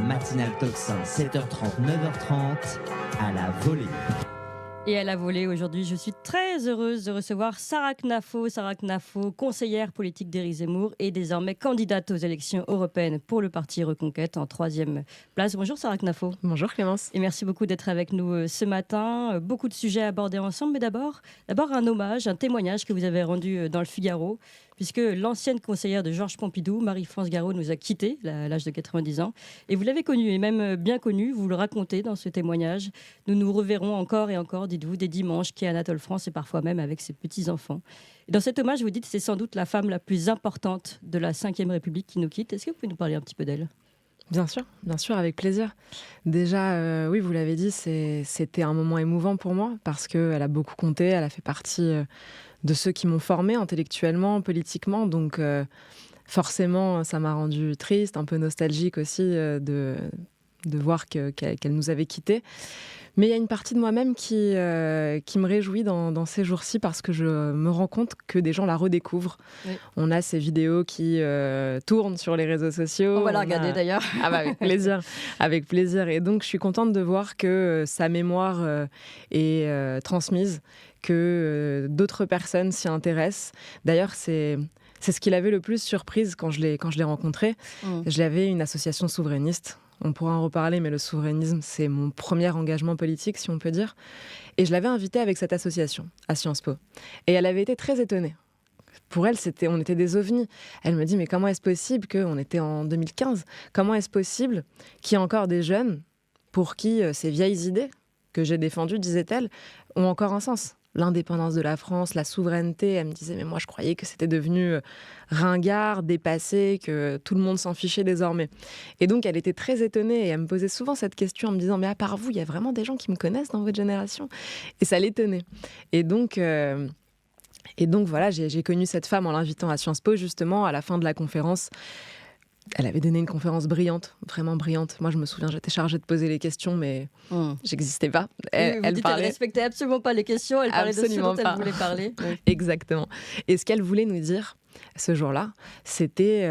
matinale Tocsin, 7h30, 9h30, à la volée. Et à la volée, aujourd'hui, je suis très heureuse de recevoir Sarah Knafo. Sarah Knafo, conseillère politique d'Éric Zemmour et désormais candidate aux élections européennes pour le parti Reconquête en 3e place. Bonjour Sarah Knafo. Bonjour Clémence. Et merci beaucoup d'être avec nous ce matin. Beaucoup de sujets à aborder ensemble, mais d'abord un hommage, un témoignage que vous avez rendu dans le Figaro, puisque l'ancienne conseillère de Georges Pompidou, Marie-France Garot, nous a quittés à l'âge de 90 ans. Et vous l'avez connue, et même bien connue, vous le racontez dans ce témoignage. Nous nous reverrons encore et encore, dites-vous, des dimanches qui Anatole France et parfois même avec ses petits-enfants. Et dans cet hommage, vous dites que c'est sans doute la femme la plus importante de la Ve République qui nous quitte. Est-ce que vous pouvez nous parler un petit peu d'elle ? Bien sûr, avec plaisir. Déjà, oui, vous l'avez dit, c'était un moment émouvant pour moi parce qu'elle a beaucoup compté, elle a fait partie de ceux qui m'ont formée intellectuellement, politiquement. Donc, forcément, ça m'a rendue triste, un peu nostalgique aussi de voir qu'elle nous avait quittés. Mais il y a une partie de moi-même qui me réjouit dans ces jours-ci parce que je me rends compte que des gens la redécouvrent. Oui. On a ces vidéos qui tournent sur les réseaux sociaux. On va la regarder d'ailleurs. Ah bah, avec plaisir. Et donc je suis contente de voir que sa mémoire est transmise, que d'autres personnes s'y intéressent. D'ailleurs, c'est ce qui l'avait le plus surprise quand je l'ai rencontrée. J'avais une association souverainiste. On pourra en reparler, mais le souverainisme, c'est mon premier engagement politique, si on peut dire. Et je l'avais invitée avec cette association à Sciences Po. Et elle avait été très étonnée. Pour elle, on était des ovnis. Elle me dit, mais comment est-ce possible on était en 2015 ? Comment est-ce possible qu'il y ait encore des jeunes pour qui ces vieilles idées que j'ai défendues, disait-elle, ont encore un sens ? L'indépendance de la France, la souveraineté. Elle me disait, mais moi, je croyais que c'était devenu ringard, dépassé, que tout le monde s'en fichait désormais. Et donc, elle était très étonnée et elle me posait souvent cette question en me disant, mais à part vous, il y a vraiment des gens qui me connaissent dans votre génération ? Et ça l'étonnait. Et donc voilà, j'ai connu cette femme en l'invitant à Sciences Po, justement, à la fin de la conférence. Elle avait donné une conférence brillante, vraiment brillante. Moi, je me souviens, j'étais chargée de poser les questions, mais j'existais pas. Elle respectait absolument pas les questions, elle parlait absolument de ce dont elle voulait parler. Oui. Exactement. Et ce qu'elle voulait nous dire, ce jour-là, c'était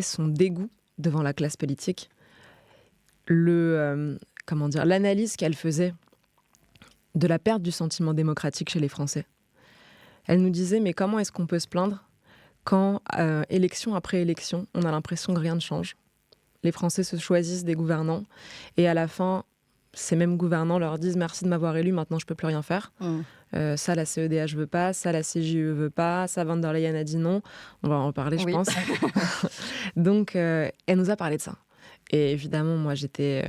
son dégoût devant la classe politique, l'analyse qu'elle faisait de la perte du sentiment démocratique chez les Français. Elle nous disait, mais comment est-ce qu'on peut se plaindre quand, élection après élection, on a l'impression que rien ne change. Les Français se choisissent des gouvernants et à la fin, ces mêmes gouvernants leur disent « merci de m'avoir élu, maintenant je ne peux plus rien faire ». Ça, la CEDH veut pas, ça, la CJE veut pas, ça, Van der Leyen a dit non. On va en reparler, je pense. Donc, elle nous a parlé de ça. Et évidemment, moi, j'étais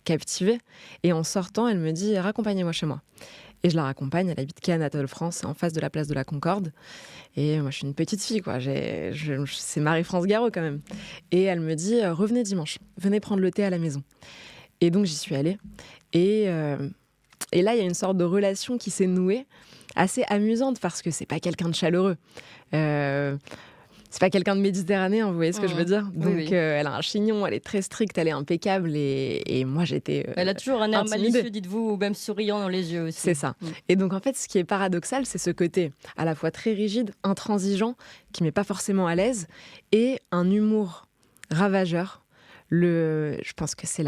captivée. Et en sortant, elle me dit « raccompagnez-moi chez moi ». Et je la raccompagne, elle habite quai Anatole France, en face de la place de la Concorde. Et moi, je suis une petite fille, quoi. C'est Marie-France Garot, quand même. Et elle me dit, revenez dimanche, venez prendre le thé à la maison. Et donc, j'y suis allée. Et là, il y a une sorte de relation qui s'est nouée, assez amusante, parce que c'est pas quelqu'un de chaleureux. C'est pas quelqu'un de méditerranéen, vous voyez ce que je veux dire ? Donc, oui. Elle a un chignon, elle est très stricte, elle est impeccable. Et moi, j'étais elle a toujours un air malicieux, dites-vous, ou même souriant dans les yeux aussi. C'est ça. Et donc, en fait, ce qui est paradoxal, c'est ce côté à la fois très rigide, intransigeant, qui met pas forcément à l'aise, et un humour ravageur. Je pense que c'est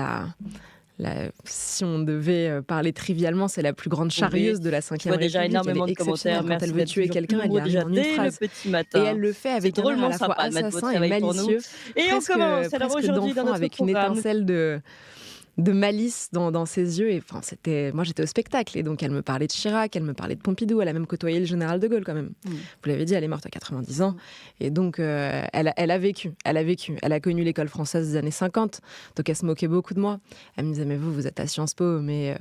si on devait parler trivialement, c'est la plus grande charrieuse de la Ve République. Déjà énormément de commentaires. Quand elle veut tuer quelqu'un, elle y arrive en une phrase. Et elle le fait avec un à la fois assassin et malicieux. Et on commence alors aujourd'hui dans notre avec une étincelle de malice dans ses yeux. Et enfin, moi, j'étais au spectacle. Et donc, elle me parlait de Chirac, elle me parlait de Pompidou. Elle a même côtoyé le général de Gaulle, quand même. Vous l'avez dit, elle est morte à 90 ans. Et donc, elle a vécu. Elle a connu l'école française des années 50. Donc, elle se moquait beaucoup de moi. Elle me disait, mais vous êtes à Sciences Po. Mais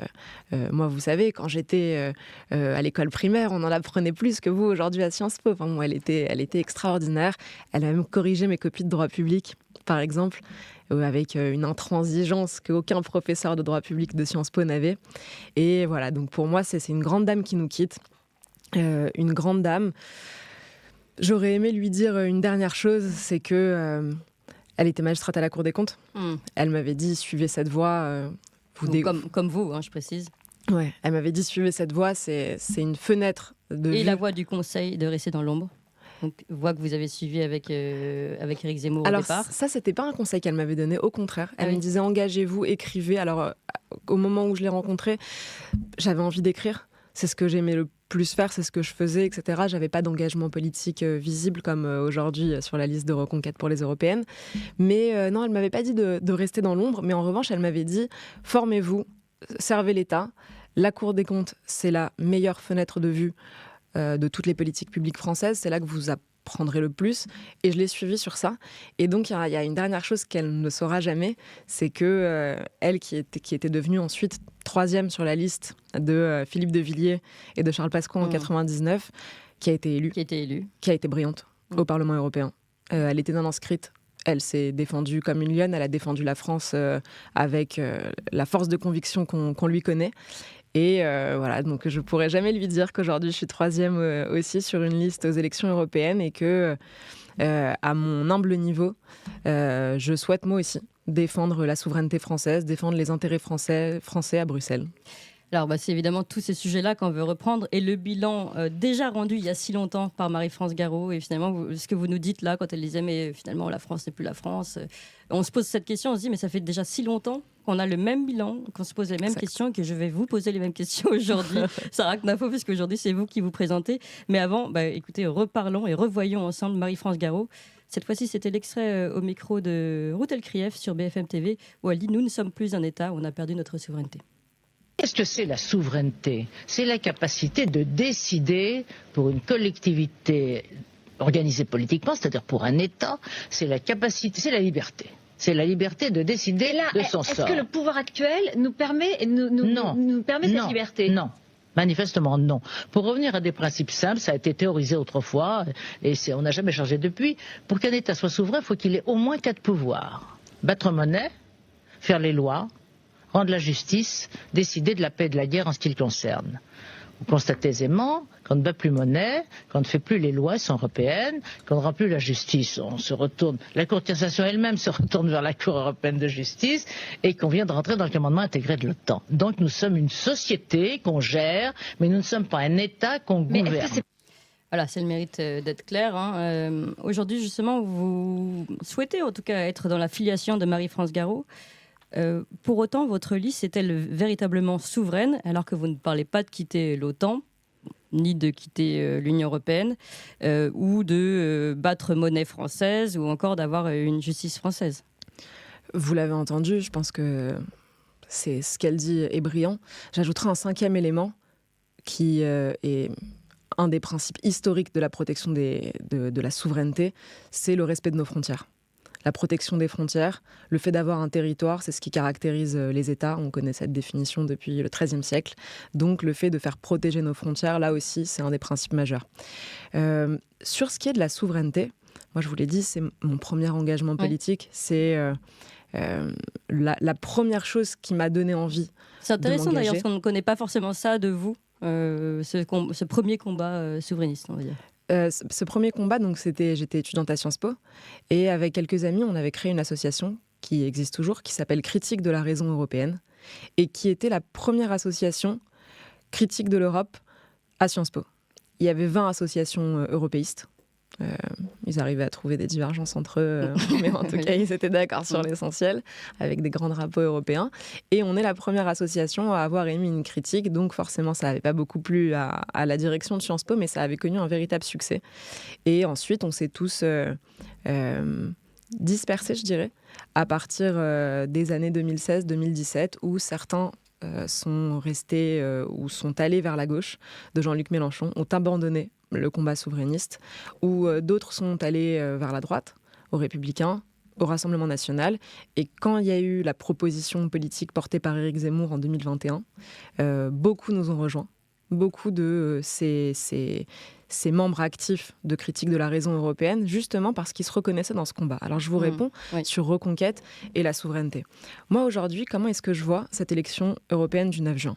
moi, vous savez, quand j'étais à l'école primaire, on en apprenait plus que vous aujourd'hui à Sciences Po. Enfin, bon, elle était extraordinaire. Elle a même corrigé mes copies de droit public, par exemple, avec une intransigeance qu'aucun professeur de droit public de Sciences Po n'avait. Et voilà, donc pour moi, c'est une grande dame qui nous quitte. Une grande dame. J'aurais aimé lui dire une dernière chose, c'est que elle était magistrate à la Cour des comptes. Elle m'avait dit, suivez cette voie. Comme vous, je précise. Ouais, elle m'avait dit, suivez cette voie, c'est une fenêtre de Et vue. la voie du conseil de rester dans l'ombre. Donc, voie que vous avez suivie avec Éric Zemmour au Alors départ. ça, c'était pas un conseil qu'elle m'avait donné, au contraire. Elle Ah oui. me disait engagez-vous, écrivez. Alors au moment où je l'ai rencontrée, j'avais envie d'écrire. C'est ce que j'aimais le plus faire, c'est ce que je faisais, etc. J'avais pas d'engagement politique visible comme aujourd'hui sur la liste de reconquête pour les européennes. Mais non, elle m'avait pas dit de rester dans l'ombre. Mais en revanche, elle m'avait dit formez-vous, servez l'État. La Cour des comptes, c'est la meilleure fenêtre de vue de toutes les politiques publiques françaises. C'est là que vous apprendrez le plus. Et je l'ai suivie sur ça. Et donc, il y a une dernière chose qu'elle ne saura jamais, c'est que elle, qui était devenue ensuite 3e sur la liste de Philippe de Villiers et de Charles Pasqua en 99, qui a été élue, qui a été brillante au Parlement européen. Elle était non inscrite. Elle s'est défendue comme une lionne. Elle a défendu la France avec la force de conviction qu'on lui connaît. Et voilà, donc je ne pourrais jamais lui dire qu'aujourd'hui je suis 3e aussi sur une liste aux élections européennes et que, à mon humble niveau, je souhaite moi aussi défendre la souveraineté française, défendre les intérêts français à Bruxelles. Alors, c'est évidemment tous ces sujets-là qu'on veut reprendre. Et le bilan déjà rendu il y a si longtemps par Marie-France Garot, et finalement, ce que vous nous dites là, quand elle disait, mais finalement, la France n'est plus la France. On se pose cette question, on se dit, mais ça fait déjà si longtemps qu'on a le même bilan, qu'on se pose les mêmes questions, et que je vais vous poser les mêmes questions aujourd'hui. Sarah Knafo, puisque aujourd'hui, c'est vous qui vous présentez. Mais avant, écoutez, reparlons et revoyons ensemble Marie-France Garot. Cette fois-ci, c'était l'extrait au micro de Ruth Elkrief sur BFM TV, où elle dit, nous ne sommes plus un État, on a perdu notre souveraineté. Qu'est-ce que c'est la souveraineté? C'est la capacité de décider pour une collectivité organisée politiquement, c'est-à-dire pour un État, c'est la capacité, c'est la liberté. C'est la liberté de décider de son sort. Est-ce que le pouvoir actuel nous permet cette liberté? Non. Manifestement, non. Pour revenir à des principes simples, ça a été théorisé autrefois, et on n'a jamais changé depuis. Pour qu'un État soit souverain, il faut qu'il ait au moins 4 pouvoirs. Battre monnaie, faire les lois, rendre la justice, décider de la paix et de la guerre en ce qui le concerne. Vous constatez aisément qu'on ne bat plus monnaie, qu'on ne fait plus les lois européennes, qu'on ne rend plus la justice. On se retourne, la Cour de cassation elle-même se retourne vers la Cour européenne de justice et qu'on vient de rentrer dans le commandement intégré de l'OTAN. Donc nous sommes une société qu'on gère, mais nous ne sommes pas un État qu'on gouverne. Voilà, c'est le mérite d'être clair. Aujourd'hui, justement, vous souhaitez en tout cas être dans la filiation de Marie-France Garot. Pour autant, votre liste est-elle véritablement souveraine, alors que vous ne parlez pas de quitter l'OTAN, ni de quitter l'Union européenne, ou de battre monnaie française, ou encore d'avoir une justice française? Vous l'avez entendu, je pense que c'est ce qu'elle dit est brillant. J'ajouterai un 5e élément qui est un des principes historiques de la protection de la souveraineté, c'est le respect de nos frontières. La protection des frontières, le fait d'avoir un territoire, c'est ce qui caractérise les États. On connaît cette définition depuis le XIIIe siècle. Donc le fait de faire protéger nos frontières, là aussi, c'est un des principes majeurs. Sur ce qui est de la souveraineté, moi je vous l'ai dit, c'est mon premier engagement politique. C'est la première chose qui m'a donné envie. C'est intéressant de d'ailleurs, parce qu'on ne connaît pas forcément ça de vous, ce premier combat souverainiste, on va dire. Ce premier combat, donc j'étais étudiante à Sciences Po, et avec quelques amis, on avait créé une association qui existe toujours, qui s'appelle Critique de la raison européenne, et qui était la première association critique de l'Europe à Sciences Po. Il y avait 20 associations européistes. Ils arrivaient à trouver des divergences entre eux, mais en tout cas, ils étaient d'accord sur l'essentiel, avec des grands drapeaux européens. Et on est la première association à avoir émis une critique, donc forcément, ça n'avait pas beaucoup plu à la direction de Sciences Po, mais ça avait connu un véritable succès. Et ensuite, on s'est tous dispersés, je dirais, à partir des années 2016-2017, où certains sont restés ou sont allés vers la gauche de Jean-Luc Mélenchon, ont abandonné le combat souverainiste, où d'autres sont allés vers la droite, aux Républicains, au Rassemblement national. Et quand il y a eu la proposition politique portée par Éric Zemmour en 2021, beaucoup nous ont rejoints. Beaucoup de ces membres actifs de critique de la raison européenne, justement parce qu'ils se reconnaissaient dans ce combat. Alors je vous réponds sur Reconquête et la souveraineté. Moi aujourd'hui, comment est-ce que je vois cette élection européenne du 9 juin ?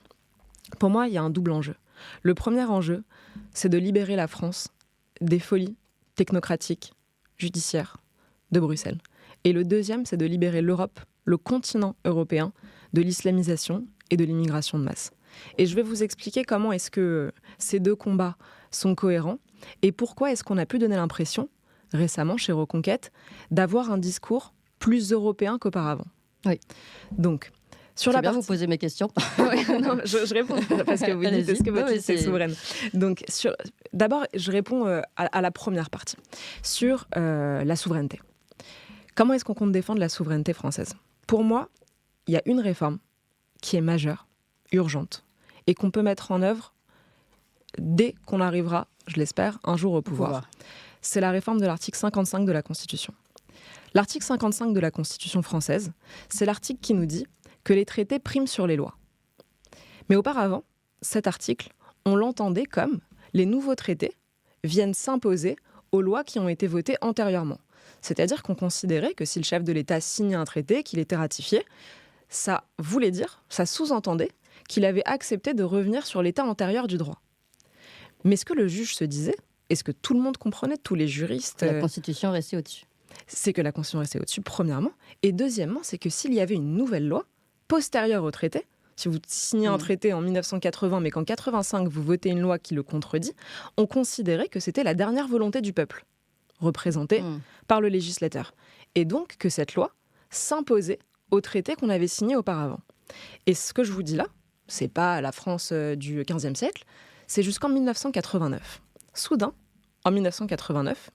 Pour moi, il y a un double enjeu. Le premier enjeu, c'est de libérer la France des folies technocratiques, judiciaires de Bruxelles. Et le deuxième, c'est de libérer l'Europe, le continent européen, de l'islamisation et de l'immigration de masse. Et je vais vous expliquer comment est-ce que ces deux combats sont cohérents. Et pourquoi est-ce qu'on a pu donner l'impression, récemment, chez Reconquête, d'avoir un discours plus européen qu'auparavant ? Oui. Donc, sur la bien, partie... vous posez mes questions. Non, je réponds parce que vous dites est-ce que votre liste est souveraine. Donc, d'abord, je réponds à la première partie, sur la souveraineté. Comment est-ce qu'on compte défendre la souveraineté française ? Pour moi, il y a une réforme qui est majeure, urgente, et qu'on peut mettre en œuvre dès qu'on arrivera, je l'espère, un jour au pouvoir. C'est la réforme de l'article 55 de la Constitution. L'article 55 de la Constitution française, c'est l'article qui nous dit que les traités priment sur les lois. Mais auparavant, cet article, on l'entendait comme les nouveaux traités viennent s'imposer aux lois qui ont été votées antérieurement. C'est-à-dire qu'on considérait que si le chef de l'État signait un traité, qu'il était ratifié, ça voulait dire, ça sous-entendait qu'il avait accepté de revenir sur l'état antérieur du droit. Mais ce que le juge se disait, et ce que tout le monde comprenait, tous les juristes... La Constitution restait au-dessus. C'est que la Constitution restait au-dessus, premièrement. Et deuxièmement, c'est que s'il y avait une nouvelle loi postérieure au traité, si vous signez un traité en 1980, mais qu'en 85, vous votez une loi qui le contredit, on considérait que c'était la dernière volonté du peuple, représentée par le législateur. Et donc que cette loi s'imposait au traité qu'on avait signé auparavant. Et ce que je vous dis là, c'est pas la France du XVe siècle, c'est jusqu'en 1989. Soudain, en 1989,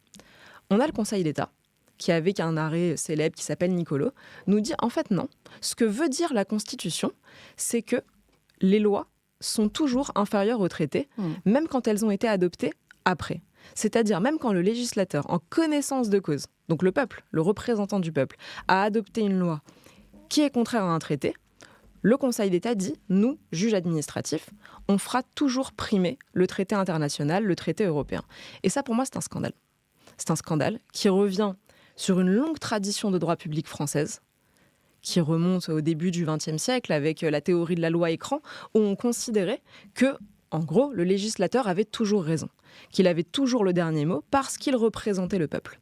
on a le Conseil d'État, qui avec un arrêt célèbre qui s'appelle Niccolo, nous dit en fait non. Ce que veut dire la Constitution, c'est que les lois sont toujours inférieures au traité, même quand elles ont été adoptées après. C'est-à-dire même quand le législateur, en connaissance de cause, donc le peuple, le représentant du peuple, a adopté une loi qui est contraire à un traité, le Conseil d'État dit, nous, juges administratifs, on fera toujours primer le traité international, le traité européen. Et ça, pour moi, c'est un scandale. C'est un scandale qui revient sur une longue tradition de droit public française, qui remonte au début du XXe siècle avec la théorie de la loi écran, où on considérait que, en gros, le législateur avait toujours raison, qu'il avait toujours le dernier mot parce qu'il représentait le peuple.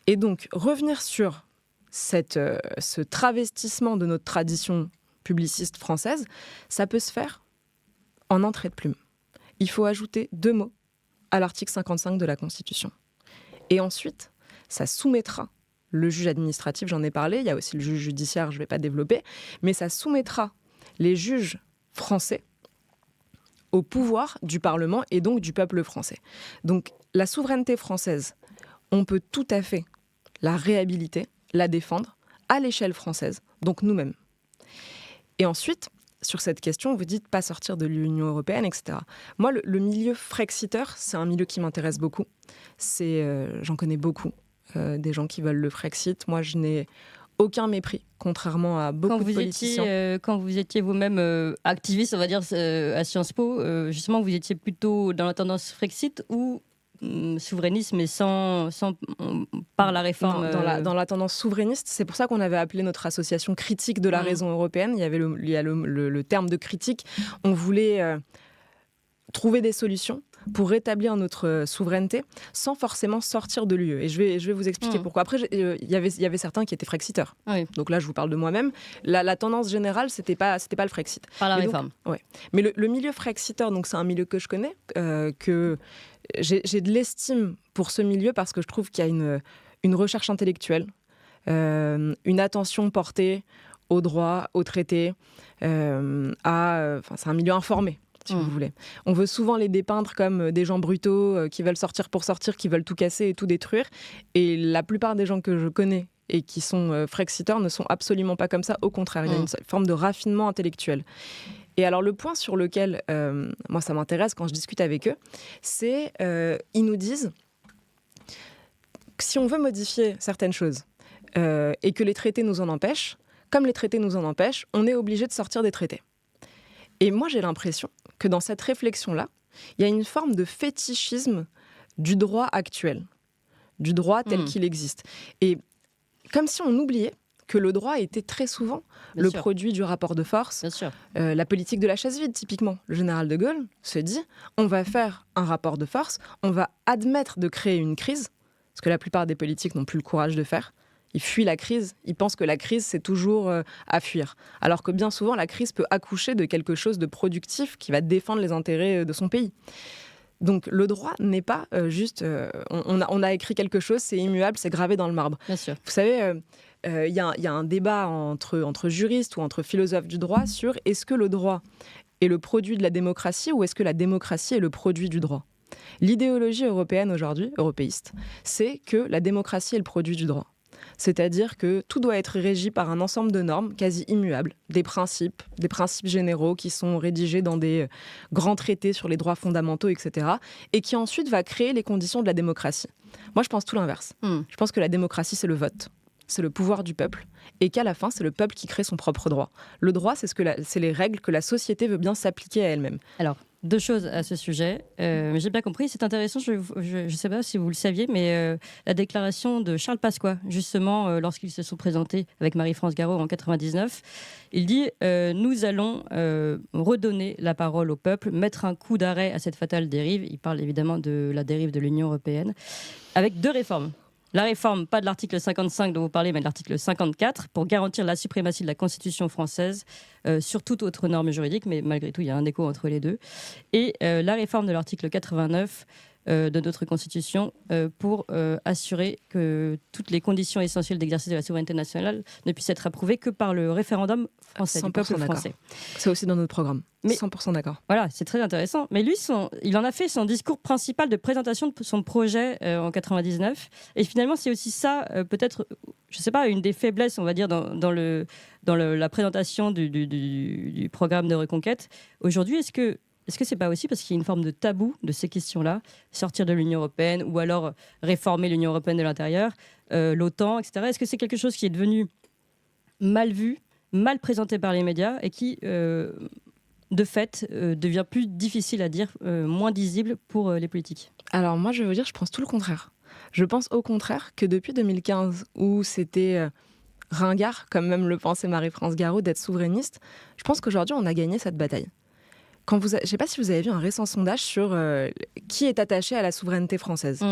Et donc, revenir sur ce travestissement de notre tradition publiciste française, ça peut se faire en un trait de plume. Il faut ajouter 2 mots à l'article 55 de la Constitution. Et ensuite, ça soumettra le juge administratif, j'en ai parlé, il y a aussi le juge judiciaire, je ne vais pas développer, mais ça soumettra les juges français au pouvoir du Parlement et donc du peuple français. Donc la souveraineté française, on peut tout à fait la réhabiliter, la défendre à l'échelle française, donc nous-mêmes. Et ensuite, sur cette question, vous dites pas sortir de l'Union européenne, etc. Moi, le milieu Frexiteur, c'est un milieu qui m'intéresse beaucoup. J'en connais beaucoup, des gens qui veulent le Frexit. Moi, je n'ai aucun mépris, contrairement à beaucoup de politiciens. Quand vous étiez vous-même activiste, on va dire, à Sciences Po, justement, vous étiez plutôt dans la tendance Frexit ou souverainiste, mais sans par la réforme. Dans la tendance souverainiste, c'est pour ça qu'on avait appelé notre association Critique de la raison européenne. Il y a le terme de critique. On voulait trouver des solutions pour rétablir notre souveraineté sans forcément sortir de l'UE. Et je vais vous expliquer pourquoi. Après, il y avait certains qui étaient frexiteurs. Oui. Donc là, je vous parle de moi-même. La tendance générale, c'était pas le Frexit. Par la réforme. Ouais. Mais le milieu frexiteur, donc c'est un milieu que je connais, que j'ai de l'estime pour ce milieu parce que je trouve qu'il y a une recherche intellectuelle, une attention portée au droit, au traité, c'est un milieu informé, si vous voulez. On veut souvent les dépeindre comme des gens brutaux qui veulent sortir pour sortir, qui veulent tout casser et tout détruire. Et la plupart des gens que je connais et qui sont frexiteurs ne sont absolument pas comme ça. Au contraire, il y a une forme de raffinement intellectuel. Et alors le point sur lequel, moi ça m'intéresse quand je discute avec eux, c'est ils nous disent que si on veut modifier certaines choses et que les traités nous en empêchent, comme les traités nous en empêchent, on est obligé de sortir des traités. Et moi j'ai l'impression que dans cette réflexion-là, il y a une forme de fétichisme du droit actuel, du droit tel qu'il existe. Et comme si on oubliait que le droit était très souvent le produit du rapport de force. La politique de la chaise vide, typiquement. Le général de Gaulle se dit, on va faire un rapport de force, on va admettre de créer une crise, ce que la plupart des politiques n'ont plus le courage de faire. Ils fuient la crise, ils pensent que la crise, c'est toujours à fuir. Alors que bien souvent, la crise peut accoucher de quelque chose de productif qui va défendre les intérêts de son pays. Donc le droit n'est pas juste... on a écrit quelque chose, c'est immuable, c'est gravé dans le marbre. Bien sûr. Vous savez, il y a un débat entre juristes ou entre philosophes du droit sur est-ce que le droit est le produit de la démocratie ou est-ce que la démocratie est le produit du droit ? L'idéologie européenne aujourd'hui, européiste, c'est que la démocratie est le produit du droit. C'est-à-dire que tout doit être régi par un ensemble de normes quasi immuables, des principes généraux qui sont rédigés dans des grands traités sur les droits fondamentaux, etc. et qui ensuite va créer les conditions de la démocratie. Moi, je pense tout l'inverse. Je pense que la démocratie, c'est le vote. C'est le pouvoir du peuple, et qu'à la fin, c'est le peuple qui crée son propre droit. Le droit, c'est les règles que la société veut bien s'appliquer à elle-même. Alors, 2 choses à ce sujet. J'ai bien compris, c'est intéressant, je ne sais pas si vous le saviez, mais la déclaration de Charles Pasqua, justement, lorsqu'ils se sont présentés avec Marie-France Garot en 99, il dit « Nous allons redonner la parole au peuple, mettre un coup d'arrêt à cette fatale dérive ». Il parle évidemment de la dérive de l'Union européenne, avec 2 réformes. La réforme, pas de l'article 55 dont vous parlez, mais de l'article 54, pour garantir la suprématie de la Constitution française sur toute autre norme juridique, mais malgré tout, il y a un écho entre les deux. Et la réforme de l'article 89 de notre Constitution pour assurer que toutes les conditions essentielles d'exercice de la souveraineté nationale ne puissent être approuvées que par le référendum français, du peuple français. C'est aussi dans notre programme. Mais 100% d'accord. Voilà, c'est très intéressant. Mais lui, il en a fait son discours principal de présentation de son projet en 99. Et finalement, c'est aussi ça, peut-être, je ne sais pas, une des faiblesses, on va dire, dans la présentation du programme de reconquête. Aujourd'hui, est-ce que c'est pas aussi parce qu'il y a une forme de tabou de ces questions-là, sortir de l'Union européenne ou alors réformer l'Union européenne de l'intérieur, l'OTAN, etc. Est-ce que c'est quelque chose qui est devenu mal vu, mal présenté par les médias et qui, de fait, devient plus difficile à dire, moins lisible pour les politiques ? Alors moi, je vais vous dire, je pense tout le contraire. Je pense au contraire que depuis 2015, où c'était ringard, comme même le pensait Marie-France Garot, d'être souverainiste, je pense qu'aujourd'hui, on a gagné cette bataille. Je ne sais pas si vous avez vu un récent sondage sur qui est attaché à la souveraineté française.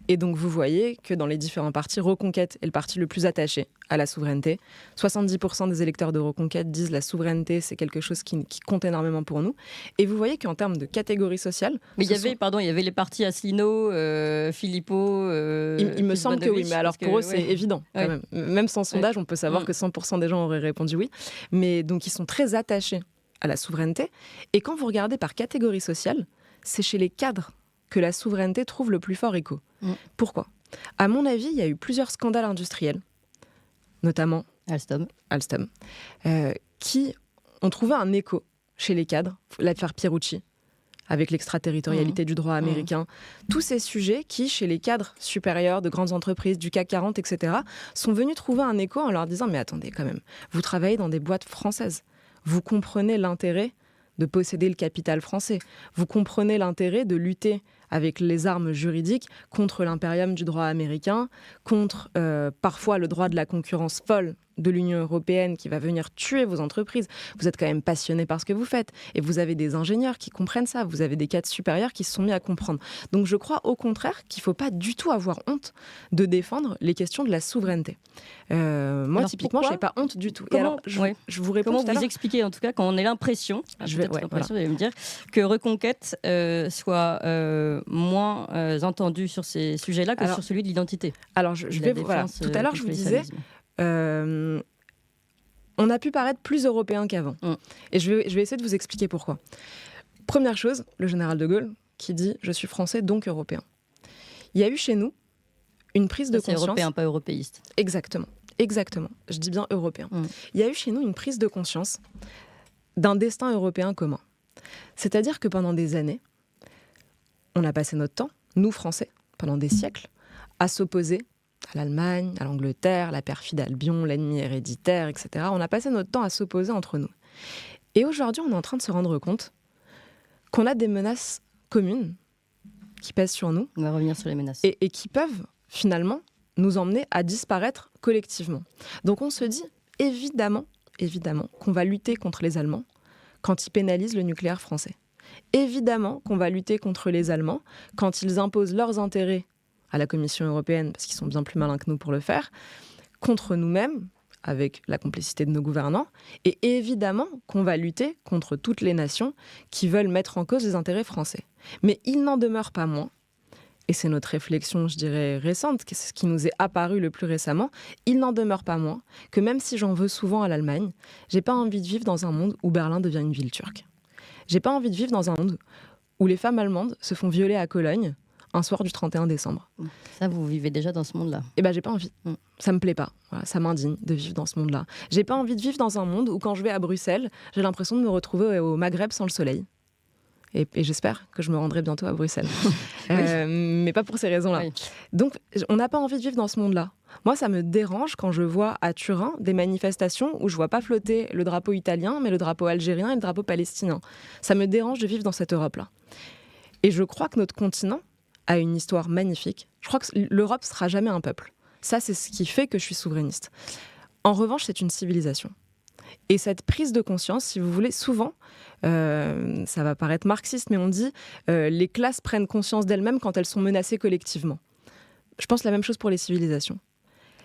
Et donc, vous voyez que dans les différents partis, Reconquête est le parti le plus attaché à la souveraineté. 70% des électeurs de Reconquête disent la souveraineté, c'est quelque chose qui compte énormément pour nous. Et vous voyez qu'en termes de catégorie sociale... Mais il y avait les partis Asselineau, Philippot... il me semble que oui, mais alors pour eux, c'est évident. Quand même. Même sans sondage, on peut savoir que 100% des gens auraient répondu oui. Mais donc, ils sont très attachés à la souveraineté. Et quand vous regardez par catégorie sociale, c'est chez les cadres que la souveraineté trouve le plus fort écho. Pourquoi ? À mon avis, il y a eu plusieurs scandales industriels, notamment Alstom, qui ont trouvé un écho chez les cadres. L'affaire Pierucci, avec l'extraterritorialité du droit américain. Tous ces sujets qui, chez les cadres supérieurs de grandes entreprises, du CAC 40, etc., sont venus trouver un écho en leur disant « Mais attendez, quand même, vous travaillez dans des boîtes françaises. Vous comprenez l'intérêt de posséder le capital français. Vous comprenez l'intérêt de lutter avec les armes juridiques contre l'impérium du droit américain, contre parfois le droit de la concurrence folle de l'Union européenne qui va venir tuer vos entreprises. Vous êtes quand même passionné par ce que vous faites. Et vous avez des ingénieurs qui comprennent ça. Vous avez des cadres supérieurs qui se sont mis à comprendre. Donc je crois au contraire qu'il ne faut pas du tout avoir honte de défendre les questions de la souveraineté. Moi, alors, typiquement, je n'ai pas honte du tout. Comment, et alors, je vous réponds. Comment vous expliquez, en tout cas, quand on a l'impression, vous allez me dire, que Reconquête soit moins entendu sur ces sujets-là que sur celui de l'identité. Alors, je vais vous... Voilà. Tout à l'heure, je vous disais... on a pu paraître plus européen qu'avant. Et je vais essayer de vous expliquer pourquoi. Première chose, le général de Gaulle qui dit « Je suis français, donc européen ». Il y a eu chez nous une prise de conscience... C'est européen, pas européiste. Exactement. Je dis bien européen. Il y a eu chez nous une prise de conscience d'un destin européen commun. C'est-à-dire que pendant des années, on a passé notre temps, nous Français, pendant des siècles, à s'opposer à l'Allemagne, à l'Angleterre, la perfide Albion, l'ennemi héréditaire, etc. On a passé notre temps à s'opposer entre nous. Et aujourd'hui, on est en train de se rendre compte qu'on a des menaces communes qui pèsent sur nous. On va revenir sur les menaces. Et qui peuvent, finalement, nous emmener à disparaître collectivement. Donc on se dit, évidemment, qu'on va lutter contre les Allemands quand ils pénalisent le nucléaire français. Évidemment qu'on va lutter contre les Allemands quand ils imposent leurs intérêts à la Commission européenne, parce qu'ils sont bien plus malins que nous pour le faire, contre nous-mêmes, avec la complicité de nos gouvernants, et évidemment qu'on va lutter contre toutes les nations qui veulent mettre en cause les intérêts français. Mais il n'en demeure pas moins, et c'est notre réflexion, je dirais, récente, ce qui nous est apparu le plus récemment, il n'en demeure pas moins que même si j'en veux souvent à l'Allemagne, j'ai pas envie de vivre dans un monde où Berlin devient une ville turque. J'ai pas envie de vivre dans un monde où les femmes allemandes se font violer à Cologne un soir du 31 décembre. Ça, vous vivez déjà dans ce monde-là. Eh ben, j'ai pas envie. Ça me plaît pas. Voilà, ça m'indigne de vivre dans ce monde-là. J'ai pas envie de vivre dans un monde où, quand je vais à Bruxelles, j'ai l'impression de me retrouver au Maghreb sans le soleil. Et j'espère que je me rendrai bientôt à Bruxelles. Mais pas pour ces raisons-là. Oui. Donc, on n'a pas envie de vivre dans ce monde-là. Moi, ça me dérange quand je vois à Turin des manifestations où je vois pas flotter le drapeau italien, mais le drapeau algérien et le drapeau palestinien. Ça me dérange de vivre dans cette Europe-là. Et je crois que notre continent a une histoire magnifique. Je crois que l'Europe sera jamais un peuple. Ça, c'est ce qui fait que je suis souverainiste. En revanche, c'est une civilisation. Et cette prise de conscience, si vous voulez, souvent, ça va paraître marxiste, mais on dit les classes prennent conscience d'elles-mêmes quand elles sont menacées collectivement. Je pense la même chose pour les civilisations.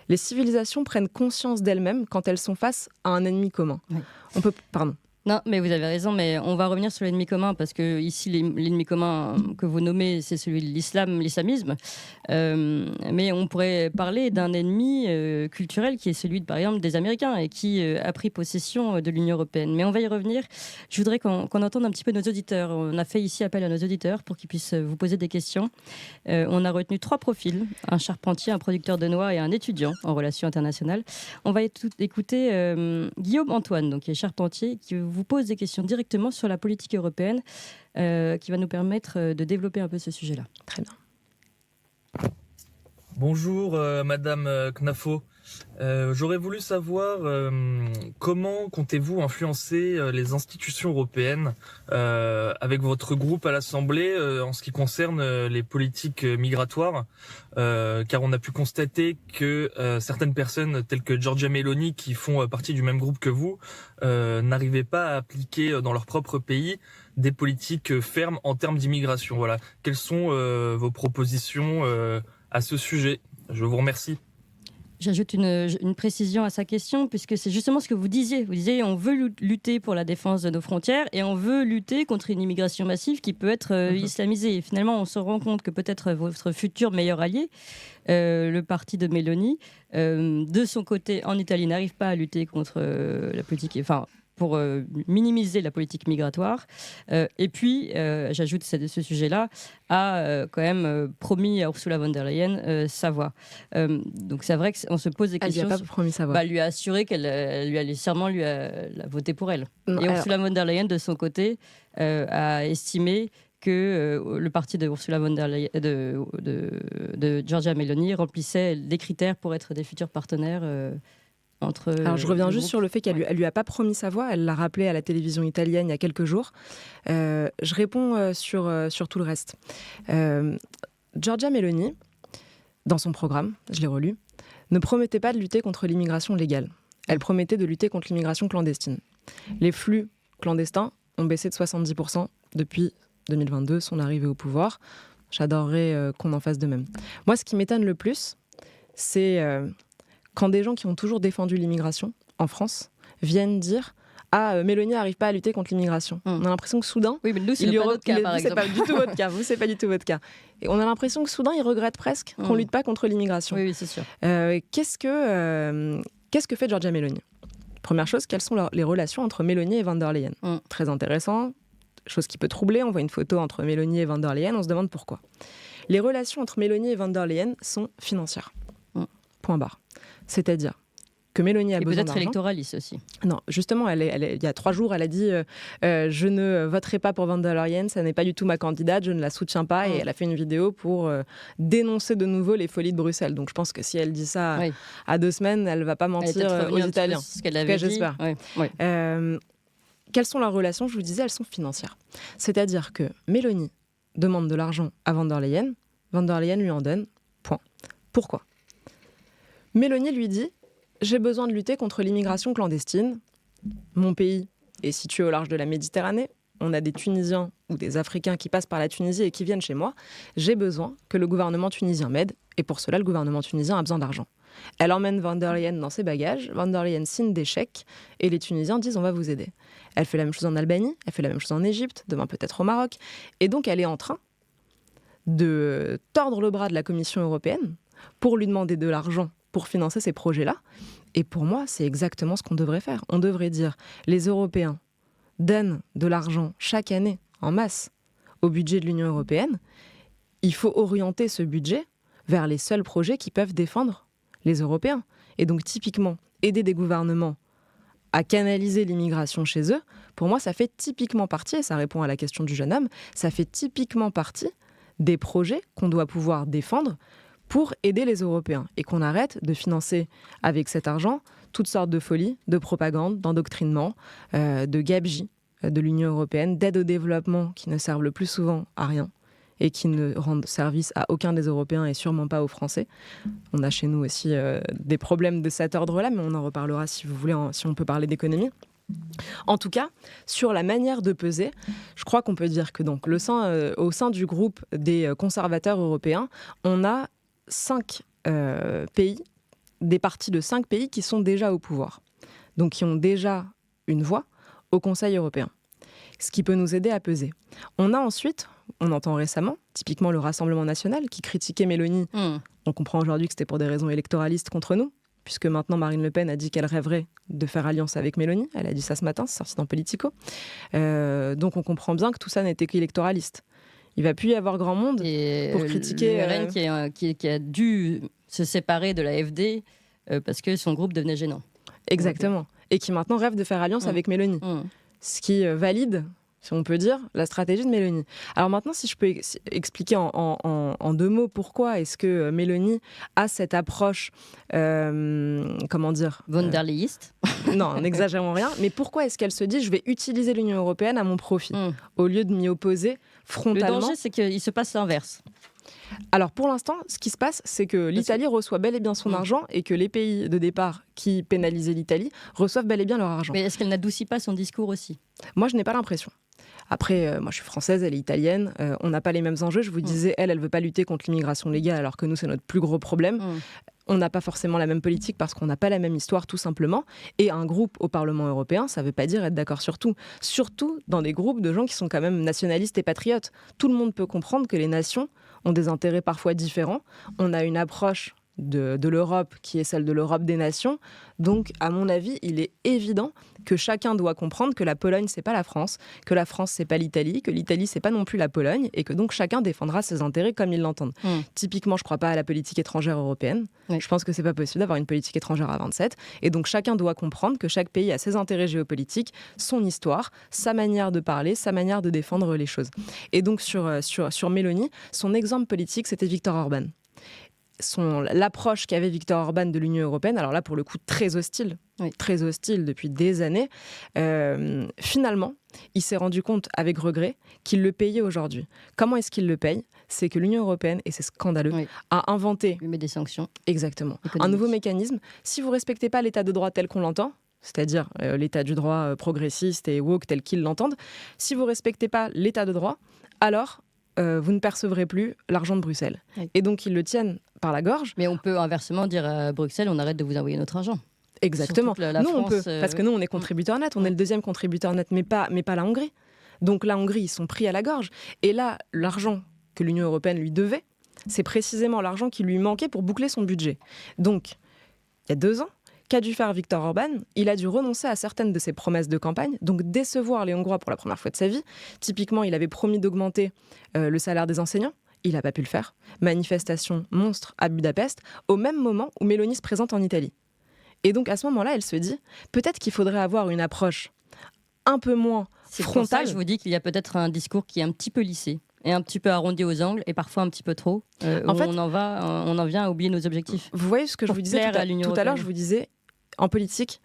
Les civilisations prennent conscience d'elles-mêmes quand elles sont face à un ennemi commun. Oui. Pardon. Non, mais vous avez raison, mais on va revenir sur l'ennemi commun, parce que ici, l'ennemi commun que vous nommez, c'est celui de l'islamisme. Mais on pourrait parler d'un ennemi culturel qui est celui, par exemple, des Américains et qui a pris possession de l'Union européenne. Mais on va y revenir. Je voudrais qu'on entende un petit peu nos auditeurs. On a fait ici appel à nos auditeurs pour qu'ils puissent vous poser des questions. On a retenu 3 profils, un charpentier, un producteur de noix et un étudiant en relations internationales. On va écouter Guillaume Antoine, donc, qui est charpentier, qui vous pose des questions directement sur la politique européenne, qui va nous permettre de développer un peu ce sujet-là. Très bien. Bonjour Madame Knafo. J'aurais voulu savoir comment comptez-vous influencer les institutions européennes avec votre groupe à l'Assemblée en ce qui concerne les politiques migratoires, car on a pu constater que certaines personnes telles que Giorgia Meloni, qui font partie du même groupe que vous, n'arrivaient pas à appliquer dans leur propre pays des politiques fermes en termes d'immigration. Voilà. Quelles sont vos propositions à ce sujet? Je vous remercie. J'ajoute une précision à sa question, puisque c'est justement ce que vous disiez. Vous disiez on veut lutter pour la défense de nos frontières et on veut lutter contre une immigration massive qui peut être islamisée. Et finalement, on se rend compte que peut-être votre futur meilleur allié, le parti de Meloni, de son côté en Italie, n'arrive pas à lutter contre la politique... Enfin, pour minimiser la politique migratoire. Et puis, j'ajoute ce sujet-là, a quand même promis à Ursula von der Leyen sa voix. Donc c'est vrai qu'on se pose des questions. Elle lui a pas promis sa voix. Lui a assuré qu'elle lui allait sûrement la voter pour elle. Non, et Ursula von der Leyen, de son côté, a estimé que le parti de Ursula von der Leyen, de Giorgia Meloni remplissait des critères pour être des futurs partenaires Alors je reviens juste sur le fait qu'elle lui a pas promis sa voix, elle l'a rappelé à la télévision italienne il y a quelques jours. Je réponds sur tout le reste. Giorgia Meloni, dans son programme, je l'ai relu, ne promettait pas de lutter contre l'immigration légale. Elle promettait de lutter contre l'immigration clandestine. Les flux clandestins ont baissé de 70% depuis 2022, son arrivée au pouvoir. J'adorerais qu'on en fasse de même. Moi, ce qui m'étonne le plus, c'est... quand des gens qui ont toujours défendu l'immigration en France viennent dire « Ah, Mélanie n'arrive pas à lutter contre l'immigration ». On a l'impression que soudain... Oui, mais nous, c'est pas notre cas, par exemple. C'est pas du tout votre cas. Vous, c'est pas du tout votre cas. Et on a l'impression que soudain, ils regrettent presque qu'on ne lutte pas contre l'immigration. Oui, c'est sûr. Qu'est-ce que fait Giorgia Meloni ? Première chose, quelles sont les relations entre Meloni et von der Leyen ? Très intéressant. Chose qui peut troubler. On voit une photo entre Meloni et von der Leyen. On se demande pourquoi. Les relations entre Meloni et von der Leyen sont financières. Point barre. C'est-à-dire que Meloni a besoin d'argent. Et peut-être électoraliste aussi. Non, justement, il y a 3 jours, elle a dit je ne voterai pas pour von der Leyen, ça n'est pas du tout ma candidate, je ne la soutiens pas. Et elle a fait une vidéo pour dénoncer de nouveau les folies de Bruxelles. Donc je pense que si elle dit ça à 2 semaines, elle ne va pas mentir aux Italiens. Ce qu'elle avait dit. J'espère. Quelles sont leurs relations ? Je vous disais, elles sont financières. C'est-à-dire que Meloni demande de l'argent à von der Leyen lui en donne, point. Pourquoi ? Meloni lui dit « J'ai besoin de lutter contre l'immigration clandestine. Mon pays est situé au large de la Méditerranée. On a des Tunisiens ou des Africains qui passent par la Tunisie et qui viennent chez moi. J'ai besoin que le gouvernement tunisien m'aide. Et pour cela, le gouvernement tunisien a besoin d'argent. Elle emmène von der Leyen dans ses bagages, von der Leyen signe des chèques et les Tunisiens disent on va vous aider. Elle fait la même chose en Albanie, elle fait la même chose en Égypte, demain peut-être au Maroc. Et donc elle est en train de tordre le bras de la Commission européenne pour lui demander de l'argent pour financer ces projets-là. Et pour moi, c'est exactement ce qu'on devrait faire. On devrait dire les Européens donnent de l'argent chaque année en masse au budget de l'Union européenne. Il faut orienter ce budget vers les seuls projets qui peuvent défendre les Européens. Et donc typiquement, aider des gouvernements à canaliser l'immigration chez eux, pour moi, ça fait typiquement partie, et ça répond à la question du jeune homme, ça fait typiquement partie des projets qu'on doit pouvoir défendre pour aider les Européens et qu'on arrête de financer avec cet argent toutes sortes de folies, de propagande, d'endoctrinement, de gabegie de l'Union européenne, d'aide au développement qui ne servent le plus souvent à rien et qui ne rendent service à aucun des Européens et sûrement pas aux Français. On a chez nous aussi des problèmes de cet ordre-là, mais on en reparlera si vous voulez, si on peut parler d'économie. En tout cas, sur la manière de peser, je crois qu'on peut dire que donc, au sein du groupe des conservateurs européens, on a 5 pays, des partis de 5 pays qui sont déjà au pouvoir, donc qui ont déjà une voix au Conseil européen, ce qui peut nous aider à peser. On a ensuite, on entend récemment, typiquement le Rassemblement national qui critiquait Mélanie. On comprend aujourd'hui que c'était pour des raisons électoralistes contre nous, puisque maintenant Marine Le Pen a dit qu'elle rêverait de faire alliance avec Mélanie. Elle a dit ça ce matin, c'est sorti dans Politico. Donc on comprend bien que tout ça n'était qu'électoraliste. Il ne va plus y avoir grand monde pour critiquer... Le RN qui a dû se séparer de la FD parce que son groupe devenait gênant. Exactement. Et qui maintenant rêve de faire alliance avec Mélanie. Ce qui valide, si on peut dire, la stratégie de Mélanie. Alors maintenant, si je peux expliquer en 2 mots pourquoi est-ce que Mélanie a cette approche, comment dire, von der Leyeniste. Non, n'exagérons rien, mais pourquoi est-ce qu'elle se dit je vais utiliser l'Union européenne à mon profit au lieu de m'y opposer frontalement? Le danger, c'est qu'il se passe l'inverse. Alors pour l'instant, ce qui se passe, c'est que l'Italie reçoit bel et bien son argent et que les pays de départ qui pénalisaient l'Italie reçoivent bel et bien leur argent. Mais est-ce qu'elle n'adoucit pas son discours aussi? Moi, je n'ai pas l'impression. Après, moi je suis française, elle est italienne, on n'a pas les mêmes enjeux. Je vous disais, elle veut pas lutter contre l'immigration légale alors que nous, c'est notre plus gros problème. On n'a pas forcément la même politique parce qu'on n'a pas la même histoire tout simplement. Et un groupe au Parlement européen, ça ne veut pas dire être d'accord sur tout. Surtout dans des groupes de gens qui sont quand même nationalistes et patriotes. Tout le monde peut comprendre que les nations ont des intérêts parfois différents. On a une approche de l'Europe qui est celle de l'Europe des nations. Donc, à mon avis, il est évident que chacun doit comprendre que la Pologne, c'est pas la France, que la France, c'est pas l'Italie, que l'Italie, c'est pas non plus la Pologne, et que donc chacun défendra ses intérêts comme il l'entend. Typiquement, je crois pas à la politique étrangère européenne. Je pense que c'est pas possible d'avoir une politique étrangère à 27. Et donc, chacun doit comprendre que chaque pays a ses intérêts géopolitiques, son histoire, sa manière de parler, sa manière de défendre les choses. Et donc, sur Mélanie, son exemple politique, c'était Viktor Orban. L'approche qu'avait Viktor Orban de l'Union européenne, alors là pour le coup très hostile depuis des années, finalement il s'est rendu compte avec regret qu'il le payait aujourd'hui. Comment est-ce qu'il le paye? C'est que l'Union européenne, et c'est scandaleux, a inventé lui met des sanctions. Exactement. Un nouveau mécanisme. Si vous ne respectez pas l'état de droit tel qu'on l'entend, c'est-à-dire l'état du droit progressiste et woke tel qu'ils l'entendent, si vous ne respectez pas l'état de droit, alors vous ne percevrez plus l'argent de Bruxelles. Et donc, ils le tiennent par la gorge. Mais on peut inversement dire à Bruxelles, on arrête de vous envoyer notre argent. Exactement. La nous, France, on peut, parce que nous, on est contributeur net. On est le 2e contributeur net, mais pas la Hongrie. Donc, la Hongrie, ils sont pris à la gorge. Et là, l'argent que l'Union européenne lui devait, c'est précisément l'argent qui lui manquait pour boucler son budget. Donc, il y a 2 ans, qu'a dû faire Viktor Orban? Il a dû renoncer à certaines de ses promesses de campagne, donc décevoir les Hongrois pour la première fois de sa vie. Typiquement, il avait promis d'augmenter le salaire des enseignants. Il n'a pas pu le faire. Manifestation monstre à Budapest, au même moment où Mélanie se présente en Italie. Et donc, à ce moment-là, elle se dit, peut-être qu'il faudrait avoir une approche un peu moins frontale. C'est pour ça que je vous dis qu'il y a peut-être un discours qui est un petit peu lissé et un petit peu arrondi aux angles et parfois un petit peu trop. En fait, on en vient à oublier nos objectifs. Vous voyez ce que je vous disais tout à l'heure, je vous disais, en politique,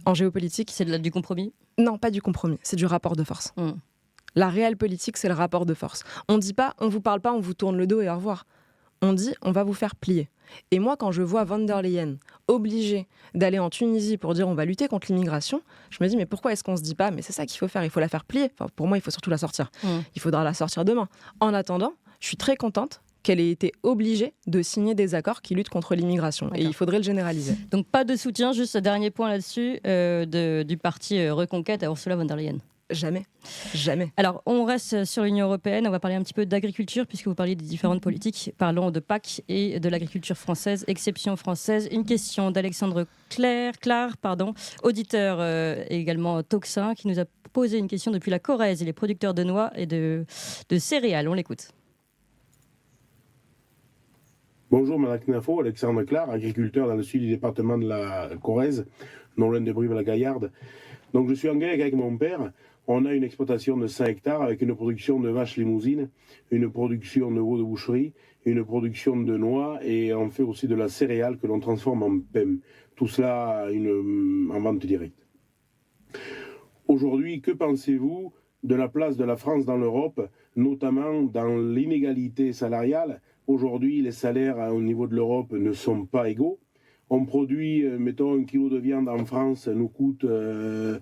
en géopolitique... C'est du compromis? Non, pas du compromis, c'est du rapport de force. La réelle politique, c'est le rapport de force. On ne dit pas, on ne vous parle pas, on vous tourne le dos et au revoir. On dit, on va vous faire plier. Et moi, quand je vois von der Leyen obligée d'aller en Tunisie pour dire on va lutter contre l'immigration, je me dis, mais pourquoi est-ce qu'on ne se dit pas, mais c'est ça qu'il faut faire, il faut la faire plier. Enfin, pour moi, il faut surtout la sortir. Il faudra la sortir demain. En attendant, je suis très contente qu'elle ait été obligée de signer des accords qui luttent contre l'immigration. D'accord. Et il faudrait le généraliser. Donc pas de soutien, juste un dernier point là-dessus, du parti Reconquête à Ursula von der Leyen. Jamais. Jamais. Alors, on reste sur l'Union européenne. On va parler un petit peu d'agriculture, puisque vous parlez des différentes politiques. Parlons de PAC et de l'agriculture française, exception française. Une question d'Alexandre Clare, auditeur et également Toxin, qui nous a posé une question depuis la Corrèze et les producteurs de noix et de céréales. On l'écoute. Bonjour Madame Knafo, Alexandre Clare, agriculteur dans le sud du département de la Corrèze, non loin de Brive-la-Gaillarde. Donc je suis en Grèce avec mon père. On a une exploitation de 5 hectares avec une production de vaches limousines, une production de veaux de boucherie, une production de noix et on fait aussi de la céréale que l'on transforme en PEM. Tout cela en vente directe. Aujourd'hui, que pensez-vous de la place de la France dans l'Europe, notamment dans l'inégalité salariale? Aujourd'hui, les salaires au niveau de l'Europe ne sont pas égaux. On produit, mettons, 1 kilo de viande en France, nous coûte 2-3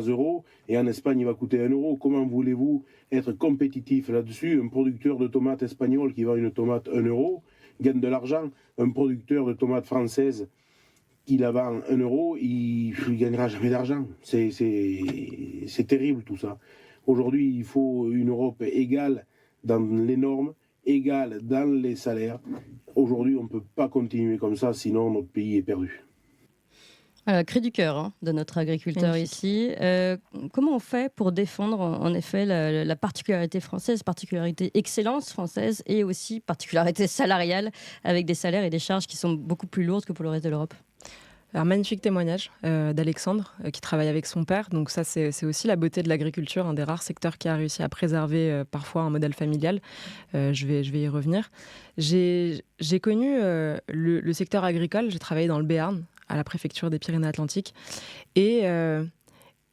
euros, et en Espagne, il va coûter 1 euro. Comment voulez-vous être compétitif là-dessus? Un producteur de tomates espagnol qui vend une tomate 1 euro gagne de l'argent. Un producteur de tomates françaises qui la vend 1 euro, il ne gagnera jamais d'argent. C'est terrible tout ça. Aujourd'hui, il faut une Europe égale dans les normes, égale dans les salaires. Aujourd'hui, on ne peut pas continuer comme ça, sinon notre pays est perdu. Cri du cœur de notre agriculteur ici. Comment on fait pour défendre en effet la particularité française, particularité excellence française et aussi particularité salariale avec des salaires et des charges qui sont beaucoup plus lourdes que pour le reste de l'Europe? Alors, magnifique témoignage d'Alexandre qui travaille avec son père. Donc ça, c'est aussi la beauté de l'agriculture, un des rares secteurs qui a réussi à préserver parfois un modèle familial. Je vais y revenir. J'ai connu le secteur agricole. J'ai travaillé dans le Béarn, à la préfecture des Pyrénées-Atlantiques. Et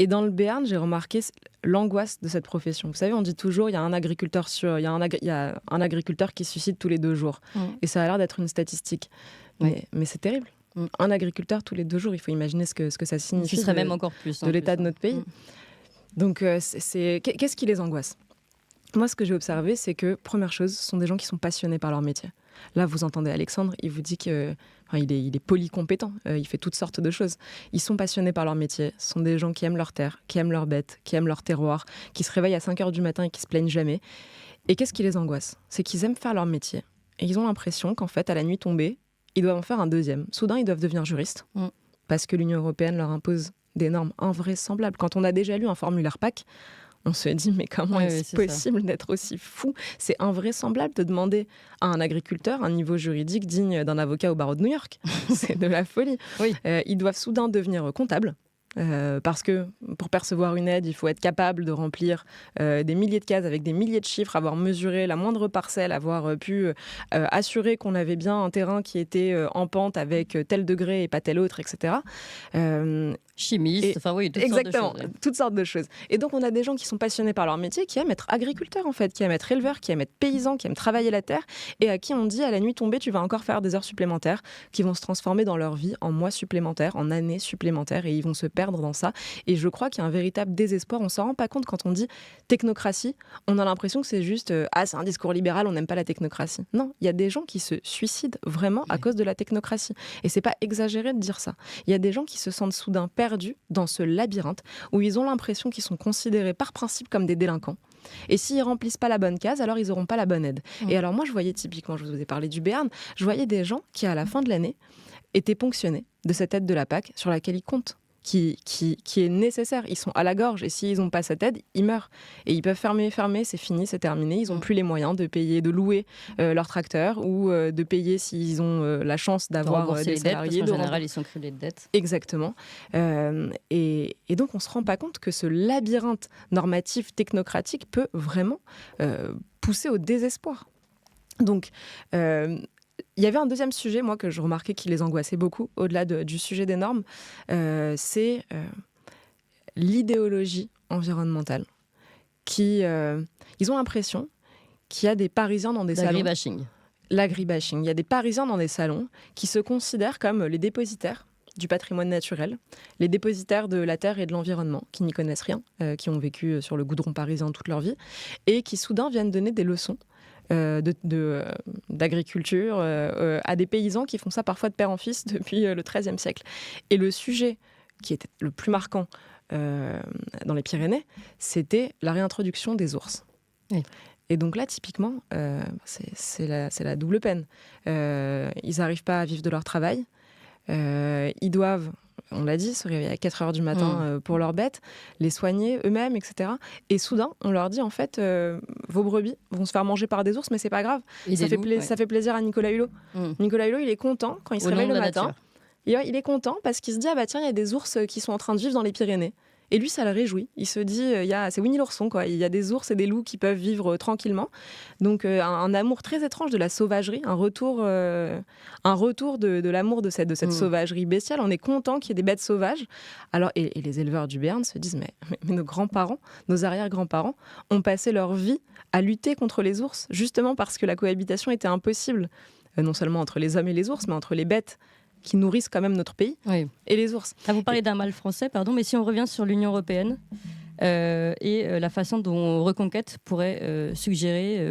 dans le Béarn, j'ai remarqué l'angoisse de cette profession. Vous savez, on dit toujours il y a un agriculteur il y a un agriculteur qui se suicide tous les 2 jours. Et ça a l'air d'être une statistique. Mais c'est terrible. Un agriculteur tous les 2 jours, il faut imaginer ce que ça signifie. Ce serait même encore plus. De l'état de notre pays. Donc, qu'est-ce qui les angoisse? Moi, ce que j'ai observé, c'est que, première chose, ce sont des gens qui sont passionnés par leur métier. Là, vous entendez Alexandre, il vous dit qu'il est polycompétent, il fait toutes sortes de choses. Ils sont passionnés par leur métier, ce sont des gens qui aiment leur terre, qui aiment leurs bêtes, qui aiment leur terroir, qui se réveillent à 5h du matin et qui se plaignent jamais. Et qu'est-ce qui les angoisse? C'est qu'ils aiment faire leur métier. Et ils ont l'impression qu'en fait, à la nuit tombée, ils doivent en faire un deuxième. Soudain, ils doivent devenir juristes, parce que l'Union européenne leur impose des normes invraisemblables. Quand on a déjà lu un formulaire PAC, on se dit, mais comment est-ce possible d'être aussi fou? C'est invraisemblable de demander à un agriculteur un niveau juridique digne d'un avocat au barreau de New York. C'est de la folie. Ils doivent soudain devenir comptables. Parce que pour percevoir une aide, il faut être capable de remplir des milliers de cases avec des milliers de chiffres, avoir mesuré la moindre parcelle, avoir pu assurer qu'on avait bien un terrain qui était en pente avec tel degré et pas tel autre, etc. Chimiste, toutes sortes de choses. Et donc on a des gens qui sont passionnés par leur métier, qui aiment être agriculteurs en fait, qui aiment être éleveurs, qui aiment être paysans, qui aiment travailler la terre, et à qui on dit à la nuit tombée, tu vas encore faire des heures supplémentaires, qui vont se transformer dans leur vie en mois supplémentaires, en années supplémentaires, et ils vont se perdre dans ça. Et je crois qu'il y a un véritable désespoir. On s'en rend pas compte quand on dit technocratie. On a l'impression que c'est juste c'est un discours libéral, on n'aime pas la technocratie. Non, il y a des gens qui se suicident vraiment à cause de la technocratie. Et c'est pas exagéré de dire ça. Il y a des gens qui se sentent soudain perdus dans ce labyrinthe où ils ont l'impression qu'ils sont considérés par principe comme des délinquants. Et s'ils remplissent pas la bonne case, alors ils n'auront pas la bonne aide. Et alors moi, je voyais typiquement, je vous ai parlé du Béarn, je voyais des gens qui, à la fin de l'année, étaient ponctionnés de cette aide de la PAC sur laquelle ils comptent. Qui est nécessaire. Ils sont à la gorge et s'ils n'ont pas cette aide, ils meurent. Et ils peuvent fermer, c'est fini, c'est terminé. Ils n'ont plus les moyens de payer, de louer leur tracteur ou de payer s'ils ont la chance d'avoir des salariés. En général, ils sont criblés de dettes. Exactement. Et donc, on ne se rend pas compte que ce labyrinthe normatif technocratique peut vraiment pousser au désespoir. Donc, il y avait un deuxième sujet, moi, que je remarquais qui les angoissait beaucoup, au-delà du sujet des normes, c'est l'idéologie environnementale. Ils ont l'impression qu'il y a des Parisiens dans des salons... L'agribashing. L'agribashing. Il y a des Parisiens dans des salons qui se considèrent comme les dépositaires du patrimoine naturel, les dépositaires de la terre et de l'environnement, qui n'y connaissent rien, qui ont vécu sur le goudron parisien toute leur vie, et qui soudain viennent donner des leçons d'agriculture à des paysans qui font ça parfois de père en fils depuis le XIIIe siècle. Et le sujet qui était le plus marquant dans les Pyrénées, c'était la réintroduction des ours. Oui. Et donc là, typiquement, c'est la double peine. Ils n'arrivent pas à vivre de leur travail. Ils doivent, on l'a dit, se réveiller à 4 heures du matin pour leurs bêtes, les soigner eux-mêmes, etc. Et soudain, on leur dit, en fait, vos brebis vont se faire manger par des ours, mais c'est pas grave. Ça fait plaisir à Nicolas Hulot. Nicolas Hulot, il est content quand il se réveille le matin. Il est content parce qu'il se dit, ah bah tiens, il y a des ours qui sont en train de vivre dans les Pyrénées. Et lui, ça le réjouit. Il se dit, c'est Winnie l'ourson, quoi. Il y a des ours et des loups qui peuvent vivre tranquillement. Donc, un amour très étrange de la sauvagerie, un retour de l'amour de cette sauvagerie bestiale. On est content qu'il y ait des bêtes sauvages. Alors, et les éleveurs du Béarn se disent, mais nos grands-parents, nos arrière-grands-parents ont passé leur vie à lutter contre les ours, justement parce que la cohabitation était impossible, non seulement entre les hommes et les ours, mais entre les bêtes qui nourrissent quand même notre pays, et les ours. Vous parlez d'un mal français, pardon, mais si on revient sur l'Union européenne et la façon dont Reconquête pourrait suggérer,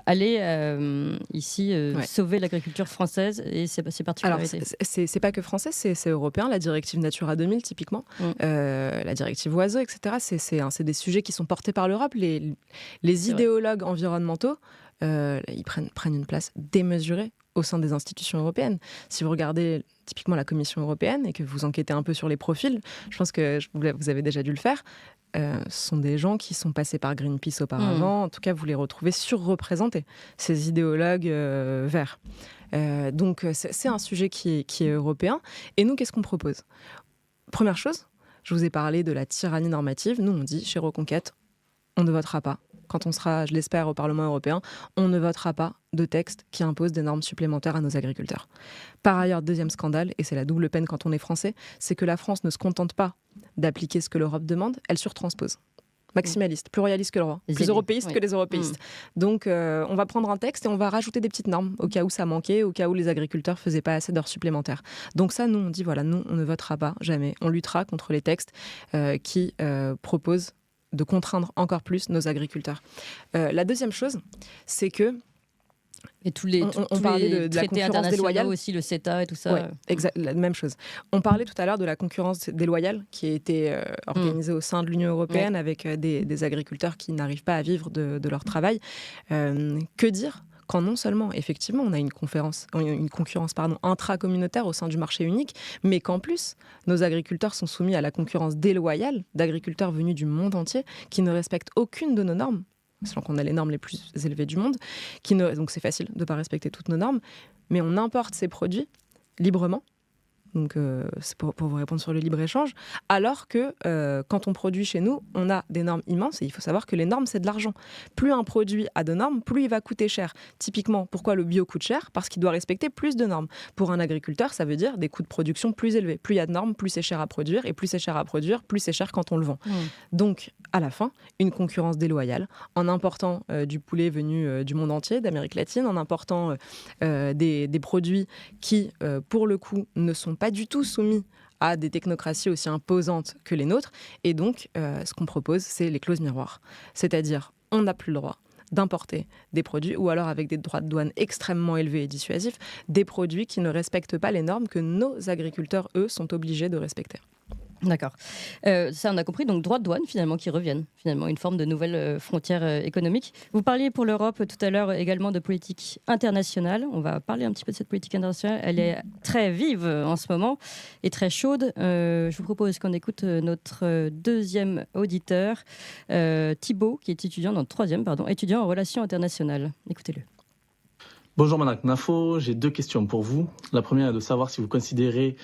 aller ici sauver l'agriculture française et ses particularités. Alors, c'est pas que français, c'est européen. La directive Natura 2000, typiquement, la directive Oiseaux, etc. C'est des sujets qui sont portés par l'Europe. Les idéologues environnementaux, ils prennent une place démesurée au sein des institutions européennes. Si vous regardez typiquement la Commission européenne et que vous enquêtez un peu sur les profils, je pense que vous avez déjà dû le faire, ce sont des gens qui sont passés par Greenpeace auparavant. En tout cas, vous les retrouvez surreprésentés, ces idéologues verts. Donc, c'est un sujet qui est européen. Et nous, qu'est-ce qu'on propose ? Première chose, je vous ai parlé de la tyrannie normative. Nous, on dit, chez Reconquête, on ne votera pas. Quand on sera, je l'espère, au Parlement européen, on ne votera pas de texte qui impose des normes supplémentaires à nos agriculteurs. Par ailleurs, deuxième scandale, et c'est la double peine quand on est français, c'est que la France ne se contente pas d'appliquer ce que l'Europe demande, elle surtranspose. Maximaliste, pluraliste que le roi, plus européiste que les européistes. Donc, on va prendre un texte et on va rajouter des petites normes au cas où ça manquait, au cas où les agriculteurs ne faisaient pas assez d'heures supplémentaires. Donc ça, nous, on dit, voilà, nous, on ne votera pas, jamais. On luttera contre les textes qui proposent de contraindre encore plus nos agriculteurs. La deuxième chose, c'est que et tous les de la concurrence déloyale aussi, le CETA et tout ça. La même chose. On parlait tout à l'heure de la concurrence déloyale qui a été organisée au sein de l'Union européenne avec des agriculteurs qui n'arrivent pas à vivre de leur travail. Que dire quand non seulement, effectivement, on a une concurrence intracommunautaire au sein du marché unique, mais qu'en plus, nos agriculteurs sont soumis à la concurrence déloyale d'agriculteurs venus du monde entier qui ne respectent aucune de nos normes, selon qu'on a les normes les plus élevées du monde, donc c'est facile de ne pas respecter toutes nos normes, mais on importe ces produits librement. Donc, c'est pour vous répondre sur le libre-échange, alors que quand on produit chez nous, on a des normes immenses et il faut savoir que les normes, c'est de l'argent. Plus un produit a de normes, plus il va coûter cher. Typiquement, pourquoi le bio coûte cher ? Parce qu'il doit respecter plus de normes. Pour un agriculteur, ça veut dire des coûts de production plus élevés. Plus il y a de normes, plus c'est cher à produire, et plus c'est cher à produire, plus c'est cher quand on le vend. Donc, à la fin, une concurrence déloyale en important du poulet venu du monde entier, d'Amérique latine, en important des produits qui, pour le coup, ne sont pas du tout soumis à des technocraties aussi imposantes que les nôtres. Et donc, ce qu'on propose, c'est les clauses miroirs. C'est-à-dire, on n'a plus le droit d'importer des produits, ou alors avec des droits de douane extrêmement élevés et dissuasifs, des produits qui ne respectent pas les normes que nos agriculteurs, eux, sont obligés de respecter. D'accord. Ça, on a compris. Donc, droits de douane, finalement, qui reviennent. Finalement, une forme de nouvelle frontière économique. Vous parliez pour l'Europe tout à l'heure également de politique internationale. On va parler un petit peu de cette politique internationale. Elle est très vive en ce moment et très chaude. Je vous propose qu'on écoute notre deuxième auditeur, Thibaut, qui est étudiant en relations internationales. Écoutez-le. Bonjour Madame Knafo, j'ai 2 questions pour vous. La première est de savoir si vous considérez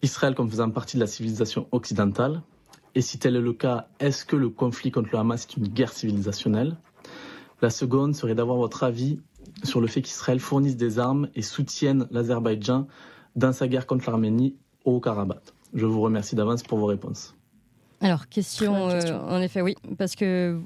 Israël comme faisant partie de la civilisation occidentale. Et si tel est le cas, est-ce que le conflit contre le Hamas est une guerre civilisationnelle ? La seconde serait d'avoir votre avis sur le fait qu'Israël fournisse des armes et soutienne l'Azerbaïdjan dans sa guerre contre l'Arménie au Haut-Karabakh. Je vous remercie d'avance pour vos réponses. Alors, question, en effet, oui, parce que,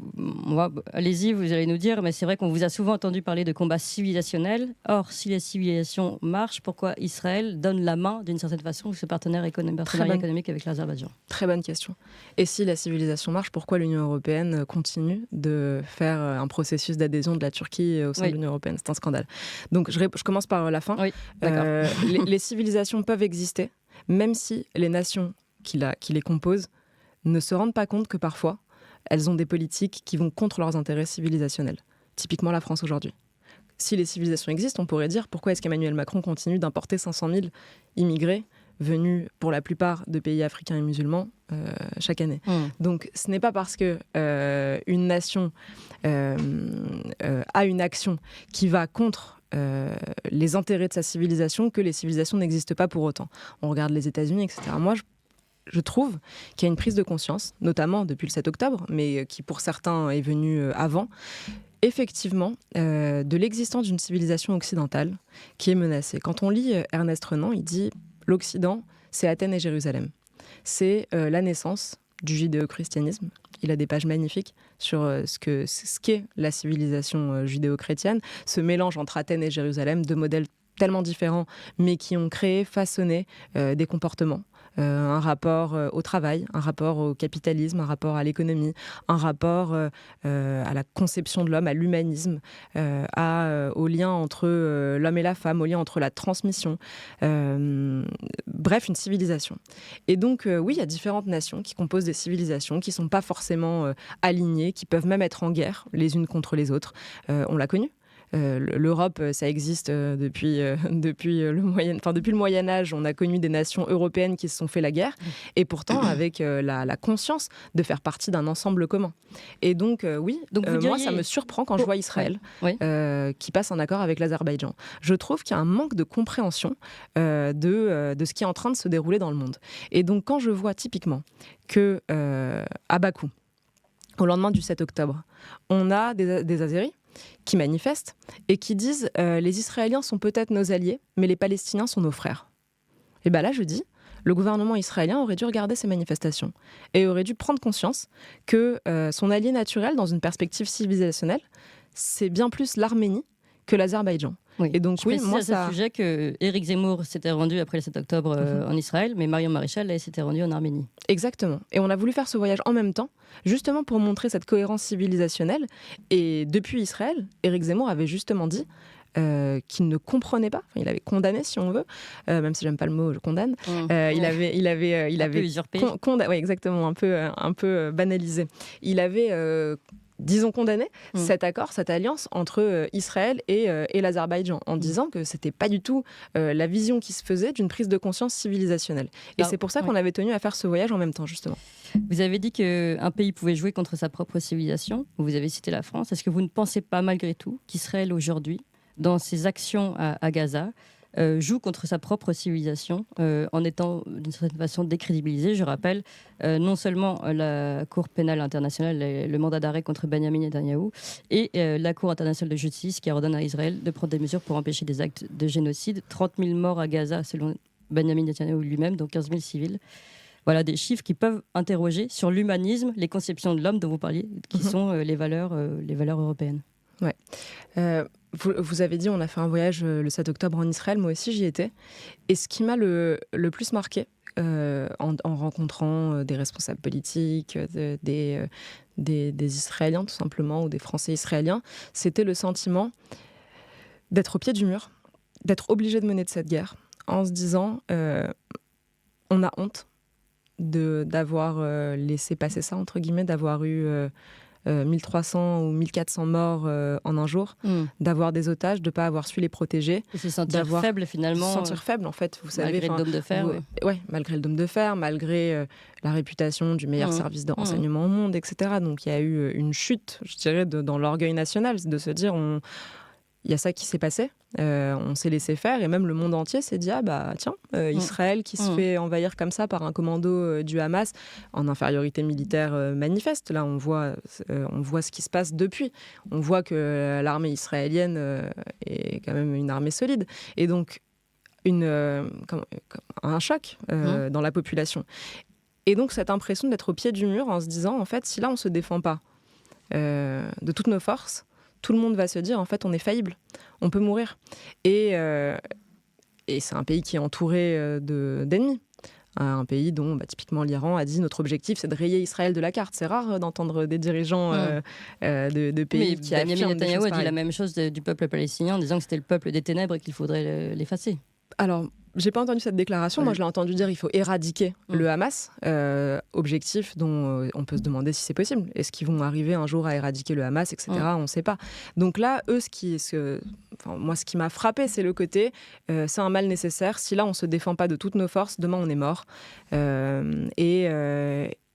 allez-y, vous allez nous dire, mais c'est vrai qu'on vous a souvent entendu parler de combat civilisationnel. Or, si les civilisations marchent, pourquoi Israël donne la main, d'une certaine façon, ce partenariat économique avec l'Azerbaïdjan ? Très bonne question. Et si la civilisation marche, pourquoi l'Union européenne continue de faire un processus d'adhésion de la Turquie au sein de l'Union européenne ? C'est un scandale. Donc, je commence par la fin. Oui, d'accord. Les civilisations peuvent exister, même si les nations qui les composent ne se rendent pas compte que parfois, elles ont des politiques qui vont contre leurs intérêts civilisationnels. Typiquement la France aujourd'hui. Si les civilisations existent, on pourrait dire pourquoi est-ce qu'Emmanuel Macron continue d'importer 500 000 immigrés venus pour la plupart de pays africains et musulmans chaque année. Donc ce n'est pas parce que une nation a une action qui va contre les intérêts de sa civilisation que les civilisations n'existent pas pour autant. On regarde les États-Unis, etc. Moi, je trouve qu'il y a une prise de conscience, notamment depuis le 7 octobre, mais qui pour certains est venue avant, effectivement, de l'existence d'une civilisation occidentale qui est menacée. Quand on lit Ernest Renan, il dit « l'Occident, c'est Athènes et Jérusalem ». C'est la naissance du judéo-christianisme. Il a des pages magnifiques sur ce qu'est la civilisation judéo-chrétienne, ce mélange entre Athènes et Jérusalem, deux modèles tellement différents, mais qui ont créé, façonné des comportements. Un rapport au travail, un rapport au capitalisme, un rapport à l'économie, un rapport à la conception de l'homme, à l'humanisme, au lien entre l'homme et la femme, au lien entre la transmission. Bref, une civilisation. Et donc, oui, il y a différentes nations qui composent des civilisations qui ne sont pas forcément alignées, qui peuvent même être en guerre les unes contre les autres. On l'a connu. L'Europe, ça existe depuis le Moyen-Âge. On a connu des nations européennes qui se sont fait la guerre, et pourtant avec la conscience de faire partie d'un ensemble commun. Et donc, moi, ça me surprend quand je vois Israël qui passe un accord avec l'Azerbaïdjan. Je trouve qu'il y a un manque de compréhension de ce qui est en train de se dérouler dans le monde. Et donc, quand je vois typiquement que à Bakou, au lendemain du 7 octobre, on a des Azéris qui manifestent et qui disent les Israéliens sont peut-être nos alliés, mais les Palestiniens sont nos frères. Et bien là, je dis, le gouvernement israélien aurait dû regarder ces manifestations et aurait dû prendre conscience que son allié naturel, dans une perspective civilisationnelle, c'est bien plus l'Arménie que l'Azerbaïdjan. Oui. Et donc, moi, c'est un sujet que Éric Zemmour s'était rendu après le 7 octobre en Israël, mais Marion Maréchal, elle, s'était rendue en Arménie. Exactement. Et on a voulu faire ce voyage en même temps, justement pour montrer cette cohérence civilisationnelle. Et depuis Israël, Éric Zemmour avait justement dit qu'il ne comprenait pas, enfin, il avait condamné si on veut, même si j'aime pas le mot, je condamne. Il avait usurpé. Exactement, un peu banalisé. Il avait disons condamné cet accord, cette alliance entre Israël et l'Azerbaïdjan, en disant que c'était pas du tout la vision qui se faisait d'une prise de conscience civilisationnelle. Et c'est pour ça qu'on avait tenu à faire ce voyage en même temps, justement. Vous avez dit qu'un pays pouvait jouer contre sa propre civilisation. Vous avez cité la France. Est-ce que vous ne pensez pas malgré tout qu'Israël aujourd'hui, dans ses actions à Gaza, joue contre sa propre civilisation en étant d'une certaine façon décrédibilisé? Je rappelle non seulement la Cour pénale internationale, le mandat d'arrêt contre Benyamin Netanyahou, et la Cour internationale de justice qui ordonne à Israël de prendre des mesures pour empêcher des actes de génocide. 30 000 morts à Gaza selon Benyamin Netanyahou lui-même, donc 15 000 civils. Voilà des chiffres qui peuvent interroger sur l'humanisme, les conceptions de l'homme dont vous parliez, qui sont les valeurs européennes. Ouais. Vous avez dit, on a fait un voyage le 7 octobre en Israël, moi aussi j'y étais. Et ce qui m'a le plus marqué en rencontrant des responsables politiques, des Israéliens tout simplement, ou des Français israéliens, c'était le sentiment d'être au pied du mur, d'être obligé de mener de cette guerre, en se disant on a honte d'avoir laissé passer ça, entre guillemets, d'avoir eu 1300 ou 1400 morts en un jour, d'avoir des otages, de ne pas avoir su les protéger. Et se sentir faible finalement. Se sentir faible en fait, vous savez. Malgré le dôme de fer. Malgré le dôme de fer, malgré la réputation du meilleur service de renseignement au monde, etc. Donc il y a eu une chute, je dirais, dans l'orgueil national, de se dire il y a ça qui s'est passé, on s'est laissé faire, et même le monde entier s'est dit Israël qui se fait envahir comme ça par un commando du Hamas en infériorité militaire manifeste. Là on voit ce qui se passe depuis, on voit que l'armée israélienne est quand même une armée solide, et donc un choc dans la population. Et donc cette impression d'être au pied du mur en se disant, en fait, si là on ne se défend pas de toutes nos forces, tout le monde va se dire, en fait, on est faillible, on peut mourir. Et c'est un pays qui est entouré d'ennemis. Un pays dont, typiquement, l'Iran a dit notre objectif, c'est de rayer Israël de la carte. C'est rare d'entendre des dirigeants de pays qui affirment des choses pareilles. Netanyahou a dit la même chose du peuple palestinien en disant que c'était le peuple des ténèbres et qu'il faudrait l'effacer. Alors, j'ai pas entendu cette déclaration. Moi, je l'ai entendu dire qu'il faut éradiquer le Hamas. Objectif dont on peut se demander si c'est possible. Est-ce qu'ils vont arriver un jour à éradiquer le Hamas, etc. On ne sait pas. Donc là, eux, ce qui m'a frappé, c'est le côté c'est un mal nécessaire. Si là, on ne se défend pas de toutes nos forces, demain, on est mort.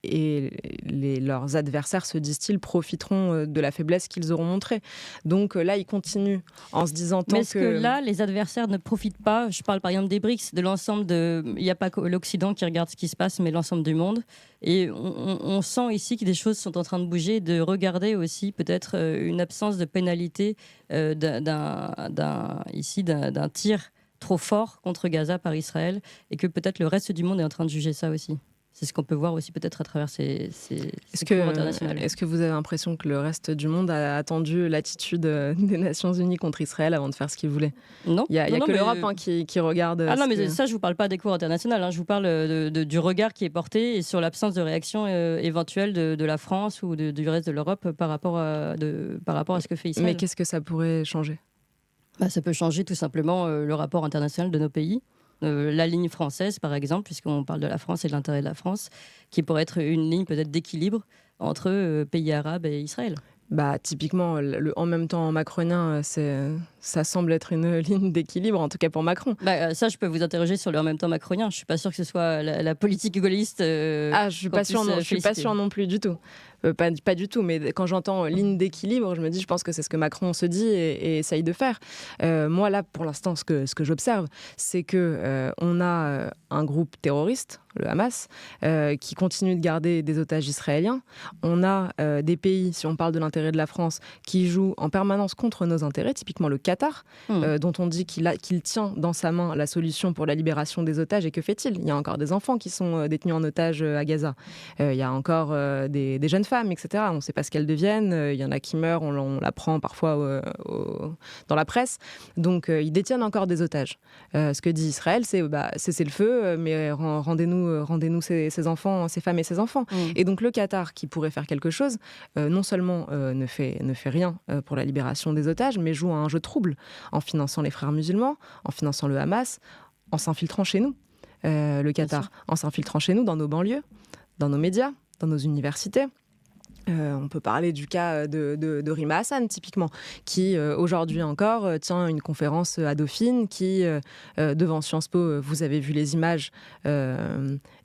Leurs adversaires, se disent-ils, profiteront de la faiblesse qu'ils auront montrée. Donc là, ils continuent en se disant... Mais est-ce que là, les adversaires ne profitent pas, je parle par exemple des BRICS, de l'ensemble il n'y a pas que l'Occident qui regarde ce qui se passe, mais l'ensemble du monde. Et on sent ici que des choses sont en train de bouger, de regarder aussi peut-être une absence de pénalité d'un tir trop fort contre Gaza par Israël, et que peut-être le reste du monde est en train de juger ça aussi. C'est ce qu'on peut voir aussi peut-être à travers ces cours internationaux. Est-ce que vous avez l'impression que le reste du monde a attendu l'attitude des Nations Unies contre Israël avant de faire ce qu'il voulait ? Non. Il n'y a que l'Europe qui regarde... Ah non, mais ça, je ne vous parle pas des cours internationaux. Je vous parle du regard qui est porté et sur l'absence de réaction éventuelle de la France ou du reste de l'Europe par rapport à ce que fait Israël. Mais qu'est-ce que ça pourrait changer ? Ça peut changer tout simplement le rapport international de nos pays. La ligne française, par exemple, puisqu'on parle de la France et de l'intérêt de la France, qui pourrait être une ligne peut-être d'équilibre entre pays arabes et Israël. Typiquement, le en même temps macronien, ça semble être une ligne d'équilibre, en tout cas pour Macron. Ça, je peux vous interroger sur le en même temps macronien. Je ne suis pas sûre que ce soit la politique gaulliste. Je ne suis pas sûre non plus du tout. Pas du tout, mais quand j'entends ligne d'équilibre, je me dis, je pense que c'est ce que Macron se dit et essaye de faire. Moi, là, pour l'instant, ce que j'observe, c'est qu'on a un groupe terroriste, le Hamas, qui continue de garder des otages israéliens. On a des pays, si on parle de l'intérêt de la France, qui jouent en permanence contre nos intérêts, typiquement le Qatar, dont on dit qu'il tient dans sa main la solution pour la libération des otages. Et que fait-il ? Il y a encore des enfants qui sont détenus en otage à Gaza. Il y a encore des jeunes femmes, etc. On ne sait pas ce qu'elles deviennent. Il y en a qui meurent, on l'apprend parfois dans la presse. Donc, ils détiennent encore des otages. Ce que dit Israël, c'est cessez le feu, mais rendez-nous ces enfants, ces femmes et ces enfants. Et donc, le Qatar, qui pourrait faire quelque chose, non seulement ne fait rien pour la libération des otages, mais joue à un jeu trouble en finançant les frères musulmans, en finançant le Hamas, en s'infiltrant chez nous. Le Qatar, en s'infiltrant chez nous, dans nos banlieues, dans nos médias, dans nos universités. On peut parler du cas de Rima Hassan, typiquement, qui aujourd'hui encore tient une conférence à Dauphine, qui, devant Sciences Po, vous avez vu les images,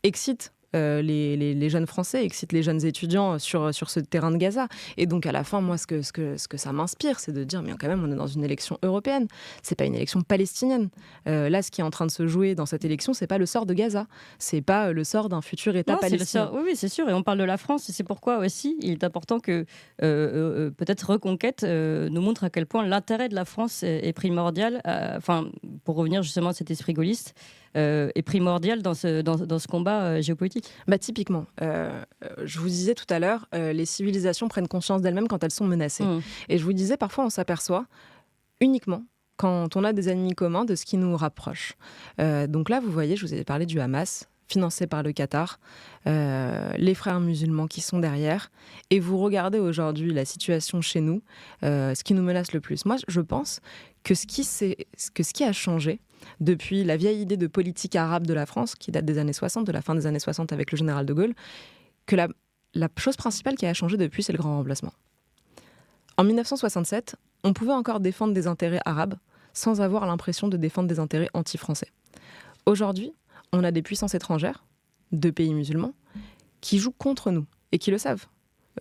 excite les jeunes Français, excite les jeunes étudiants sur ce terrain de Gaza. Et donc à la fin, moi, ce que ça m'inspire, c'est de dire, mais quand même, on est dans une élection européenne, c'est pas une élection palestinienne. Là, ce qui est en train de se jouer dans cette élection, c'est pas le sort de Gaza, c'est pas le sort d'un futur État palestinien. Oui, c'est sûr, et on parle de la France, et c'est pourquoi aussi il est important que peut-être Reconquête nous montre à quel point l'intérêt de la France est primordial, pour revenir justement à cet esprit gaulliste, est primordial dans ce combat géopolitique. Typiquement, je vous disais tout à l'heure, les civilisations prennent conscience d'elles-mêmes quand elles sont menacées. Et je vous disais, parfois on s'aperçoit uniquement quand on a des ennemis communs de ce qui nous rapproche. Donc là, vous voyez, je vous ai parlé du Hamas, financé par le Qatar, les frères musulmans qui sont derrière. Et vous regardez aujourd'hui la situation chez nous, ce qui nous menace le plus. Moi, je pense que ce qui a changé depuis la vieille idée de politique arabe de la France, qui date des années 60, de la fin des années 60 avec le général de Gaulle, que la chose principale qui a changé depuis, c'est le grand remplacement. En 1967, on pouvait encore défendre des intérêts arabes sans avoir l'impression de défendre des intérêts anti-français. Aujourd'hui, on a des puissances étrangères, de pays musulmans, qui jouent contre nous et qui le savent.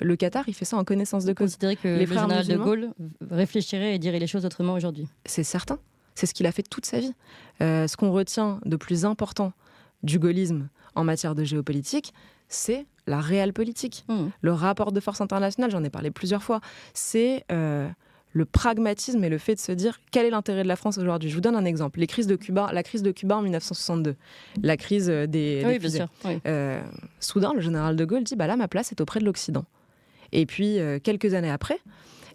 Le Qatar, il fait ça en connaissance de cause. Vous considérez que le général de Gaulle réfléchirait et dirait les choses autrement aujourd'hui ? C'est certain. C'est ce qu'il a fait toute sa vie. Ce qu'on retient de plus important du gaullisme en matière de géopolitique, c'est la réelle politique. Le rapport de force internationale, j'en ai parlé plusieurs fois, c'est le pragmatisme et le fait de se dire quel est l'intérêt de la France aujourd'hui. Je vous donne un exemple. La crise de Cuba en 1962, la crise des fusées. Bien sûr. Oui. Soudain, le général de Gaulle dit là, ma place est auprès de l'Occident. Et puis, quelques années après,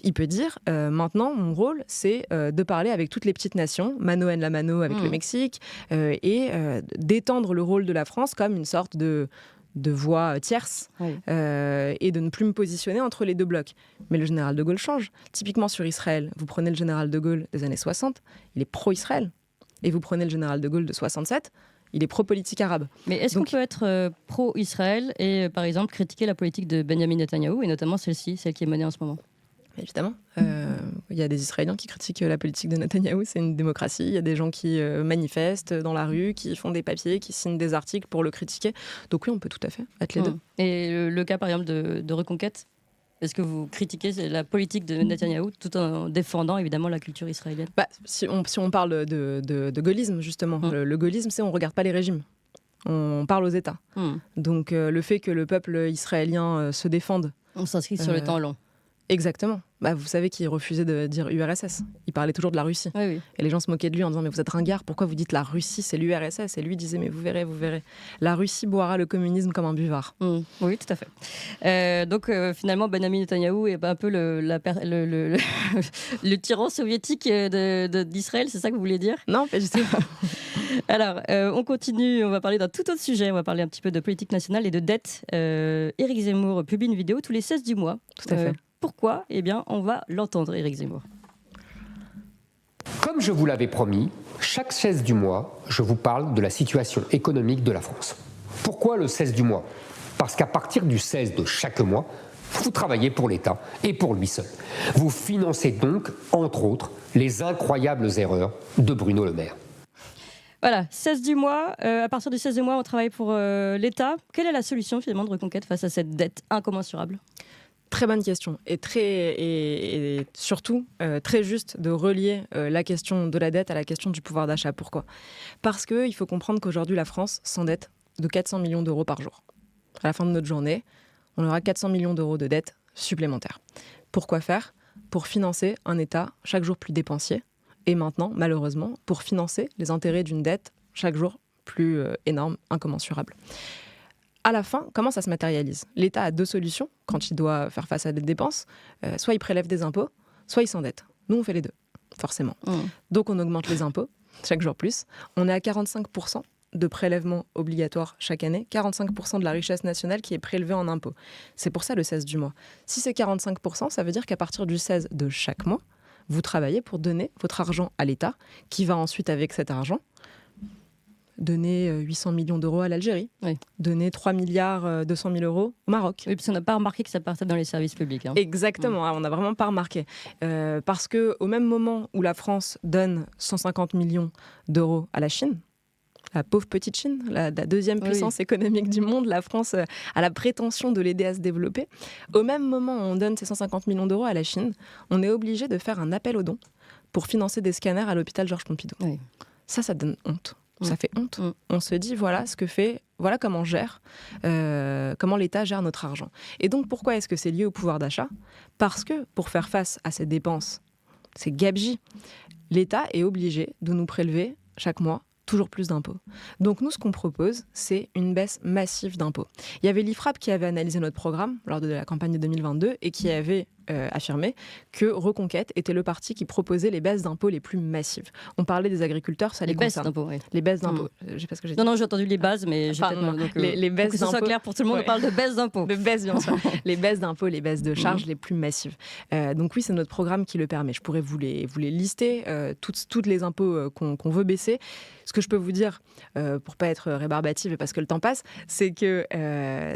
il peut dire maintenant, mon rôle, c'est de parler avec toutes les petites nations, mano en la mano avec le Mexique, et d'étendre le rôle de la France comme une sorte de voix tierce et de ne plus me positionner entre les deux blocs. Mais le général de Gaulle change. Typiquement sur Israël, vous prenez le général de Gaulle des années 60, il est pro-Israël. Et vous prenez le général de Gaulle de 67, il est pro-politique arabe. Mais est-ce qu'on peut être pro-Israël et, par exemple, critiquer la politique de Benjamin Netanyahou, et notamment celle qui est menée en ce moment ? Évidemment. Il y a des Israéliens qui critiquent la politique de Netanyahou, c'est une démocratie. Il y a des gens qui manifestent dans la rue, qui font des papiers, qui signent des articles pour le critiquer. Donc oui, on peut tout à fait être les deux. Et le cas, par exemple, de Reconquête, est-ce que vous critiquez la politique de Netanyahou tout en défendant évidemment la culture israélienne ? Si on parle de gaullisme, justement, le gaullisme, c'est on ne regarde pas les régimes. On parle aux États. Donc le fait que le peuple israélien se défende... On s'inscrit sur le temps long. Exactement. Vous savez qu'il refusait de dire URSS. Il parlait toujours de la Russie. Oui. Et les gens se moquaient de lui en disant « Mais vous êtes ringard, pourquoi vous dites la Russie, c'est l'URSS ?» Et lui disait « Mais vous verrez. La Russie boira le communisme comme un buvard. » Oui, tout à fait. Donc finalement, Benjamin Netanyahou est un peu le tyran soviétique d'Israël, c'est ça que vous voulez dire ? Non, pas du tout. Alors, on continue, on va parler d'un tout autre sujet, on va parler un petit peu de politique nationale et de dette. Éric Zemmour publie une vidéo tous les 16 du mois. Tout à fait. Pourquoi ? Eh bien, on va l'entendre, Éric Zemmour. Comme je vous l'avais promis, chaque 16 du mois, je vous parle de la situation économique de la France. Pourquoi le 16 du mois ? Parce qu'à partir du 16 de chaque mois, vous travaillez pour l'État et pour lui seul. Vous financez donc, entre autres, les incroyables erreurs de Bruno Le Maire. Voilà, 16 du mois. À partir du 16 du mois, on travaille pour l'État. Quelle est la solution finalement de Reconquête face à cette dette incommensurable ? Très bonne question et surtout très juste de relier la question de la dette à la question du pouvoir d'achat. Pourquoi ? Parce qu'il faut comprendre qu'aujourd'hui la France s'endette de 400 millions d'euros par jour. À la fin de notre journée, on aura 400 millions d'euros de dettes supplémentaires. Pourquoi faire ? Pour financer un État chaque jour plus dépensier et maintenant, malheureusement, pour financer les intérêts d'une dette chaque jour plus énorme, incommensurable. À la fin, comment ça se matérialise ? L'État a deux solutions quand il doit faire face à des dépenses. Soit il prélève des impôts, soit il s'endette. Nous, on fait les deux, forcément. Donc, on augmente les impôts, chaque jour plus. On est à 45% de prélèvements obligatoires chaque année, 45% de la richesse nationale qui est prélevée en impôts. C'est pour ça le 16 du mois. Si c'est 45%, ça veut dire qu'à partir du 16 de chaque mois, vous travaillez pour donner votre argent à l'État, qui va ensuite, avec cet argent, donner 800 millions d'euros à l'Algérie, donner 3 milliards 200 000 euros au Maroc. Oui, parce qu'on n'a pas remarqué que ça partait dans les services publics. Exactement, on n'a vraiment pas remarqué. Parce qu'au même moment où la France donne 150 millions d'euros à la Chine, la pauvre petite Chine, la deuxième puissance économique du monde, la France a la prétention de l'aider à se développer. Au même moment où on donne ces 150 millions d'euros à la Chine, on est obligé de faire un appel aux dons pour financer des scanners à l'hôpital Georges Pompidou. Ça donne honte. Ça fait honte. On se dit, voilà ce que fait, voilà comment on gère, comment l'État gère notre argent. Et donc, pourquoi est-ce que c'est lié au pouvoir d'achat ? Parce que pour faire face à ces dépenses, ces gabegies, l'État est obligé de nous prélever chaque mois toujours plus d'impôts. Donc nous, ce qu'on propose, c'est une baisse massive d'impôts. Il y avait l'IFRAP qui avait analysé notre programme lors de la campagne de 2022 et qui avait affirmé que Reconquête était le parti qui proposait les baisses d'impôts les plus massives. On parlait des agriculteurs, ça les concerne. Baisses d'impôts, Les baisses d'impôts. Je sais pas ce que j'ai dit. Non, j'ai entendu les bases, mais j'ai les baisses pour que ce soit clair pour tout le monde, on parle de baisse d'impôts. De baisse, bien sûr. Les baisses d'impôts, les baisses de charges les plus massives. Donc oui, c'est notre programme qui le permet. Je pourrais vous les lister, toutes les impôts qu'on veut baisser. Ce que je peux vous dire, pour pas être rébarbative et parce que le temps passe, c'est que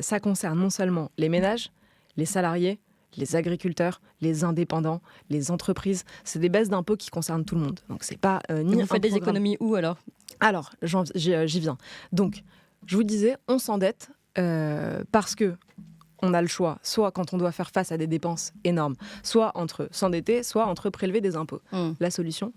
ça concerne non seulement les ménages, les salariés, les agriculteurs, les indépendants, les entreprises. C'est des baisses d'impôts qui concernent tout le monde. Donc c'est pas ni vous faites des économies où alors ? Alors, j'y viens. Donc, je vous disais, on s'endette parce que on a le choix, soit quand on doit faire face à des dépenses énormes, soit entre s'endetter, soit entre prélever des impôts. La solution,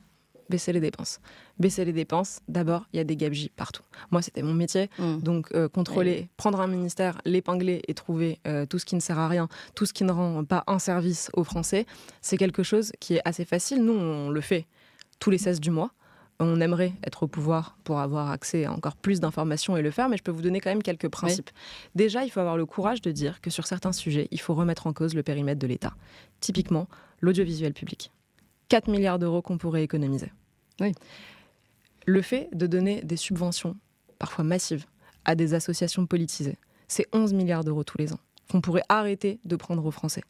baisser les dépenses. Baisser les dépenses, d'abord, il y a des gabegies partout. Moi, c'était mon métier, donc contrôler, prendre un ministère, l'épingler et trouver tout ce qui ne sert à rien, tout ce qui ne rend pas un service aux Français, c'est quelque chose qui est assez facile. Nous, on le fait tous les 16 du mois. On aimerait être au pouvoir pour avoir accès à encore plus d'informations et le faire, mais je peux vous donner quand même quelques principes. Oui. Déjà, il faut avoir le courage de dire que sur certains sujets, il faut remettre en cause le périmètre de l'État. Typiquement, l'audiovisuel public. 4 milliards d'euros qu'on pourrait économiser. Oui. Le fait de donner des subventions, parfois massives, à des associations politisées, c'est 11 milliards d'euros tous les ans qu'on pourrait arrêter de prendre aux Français.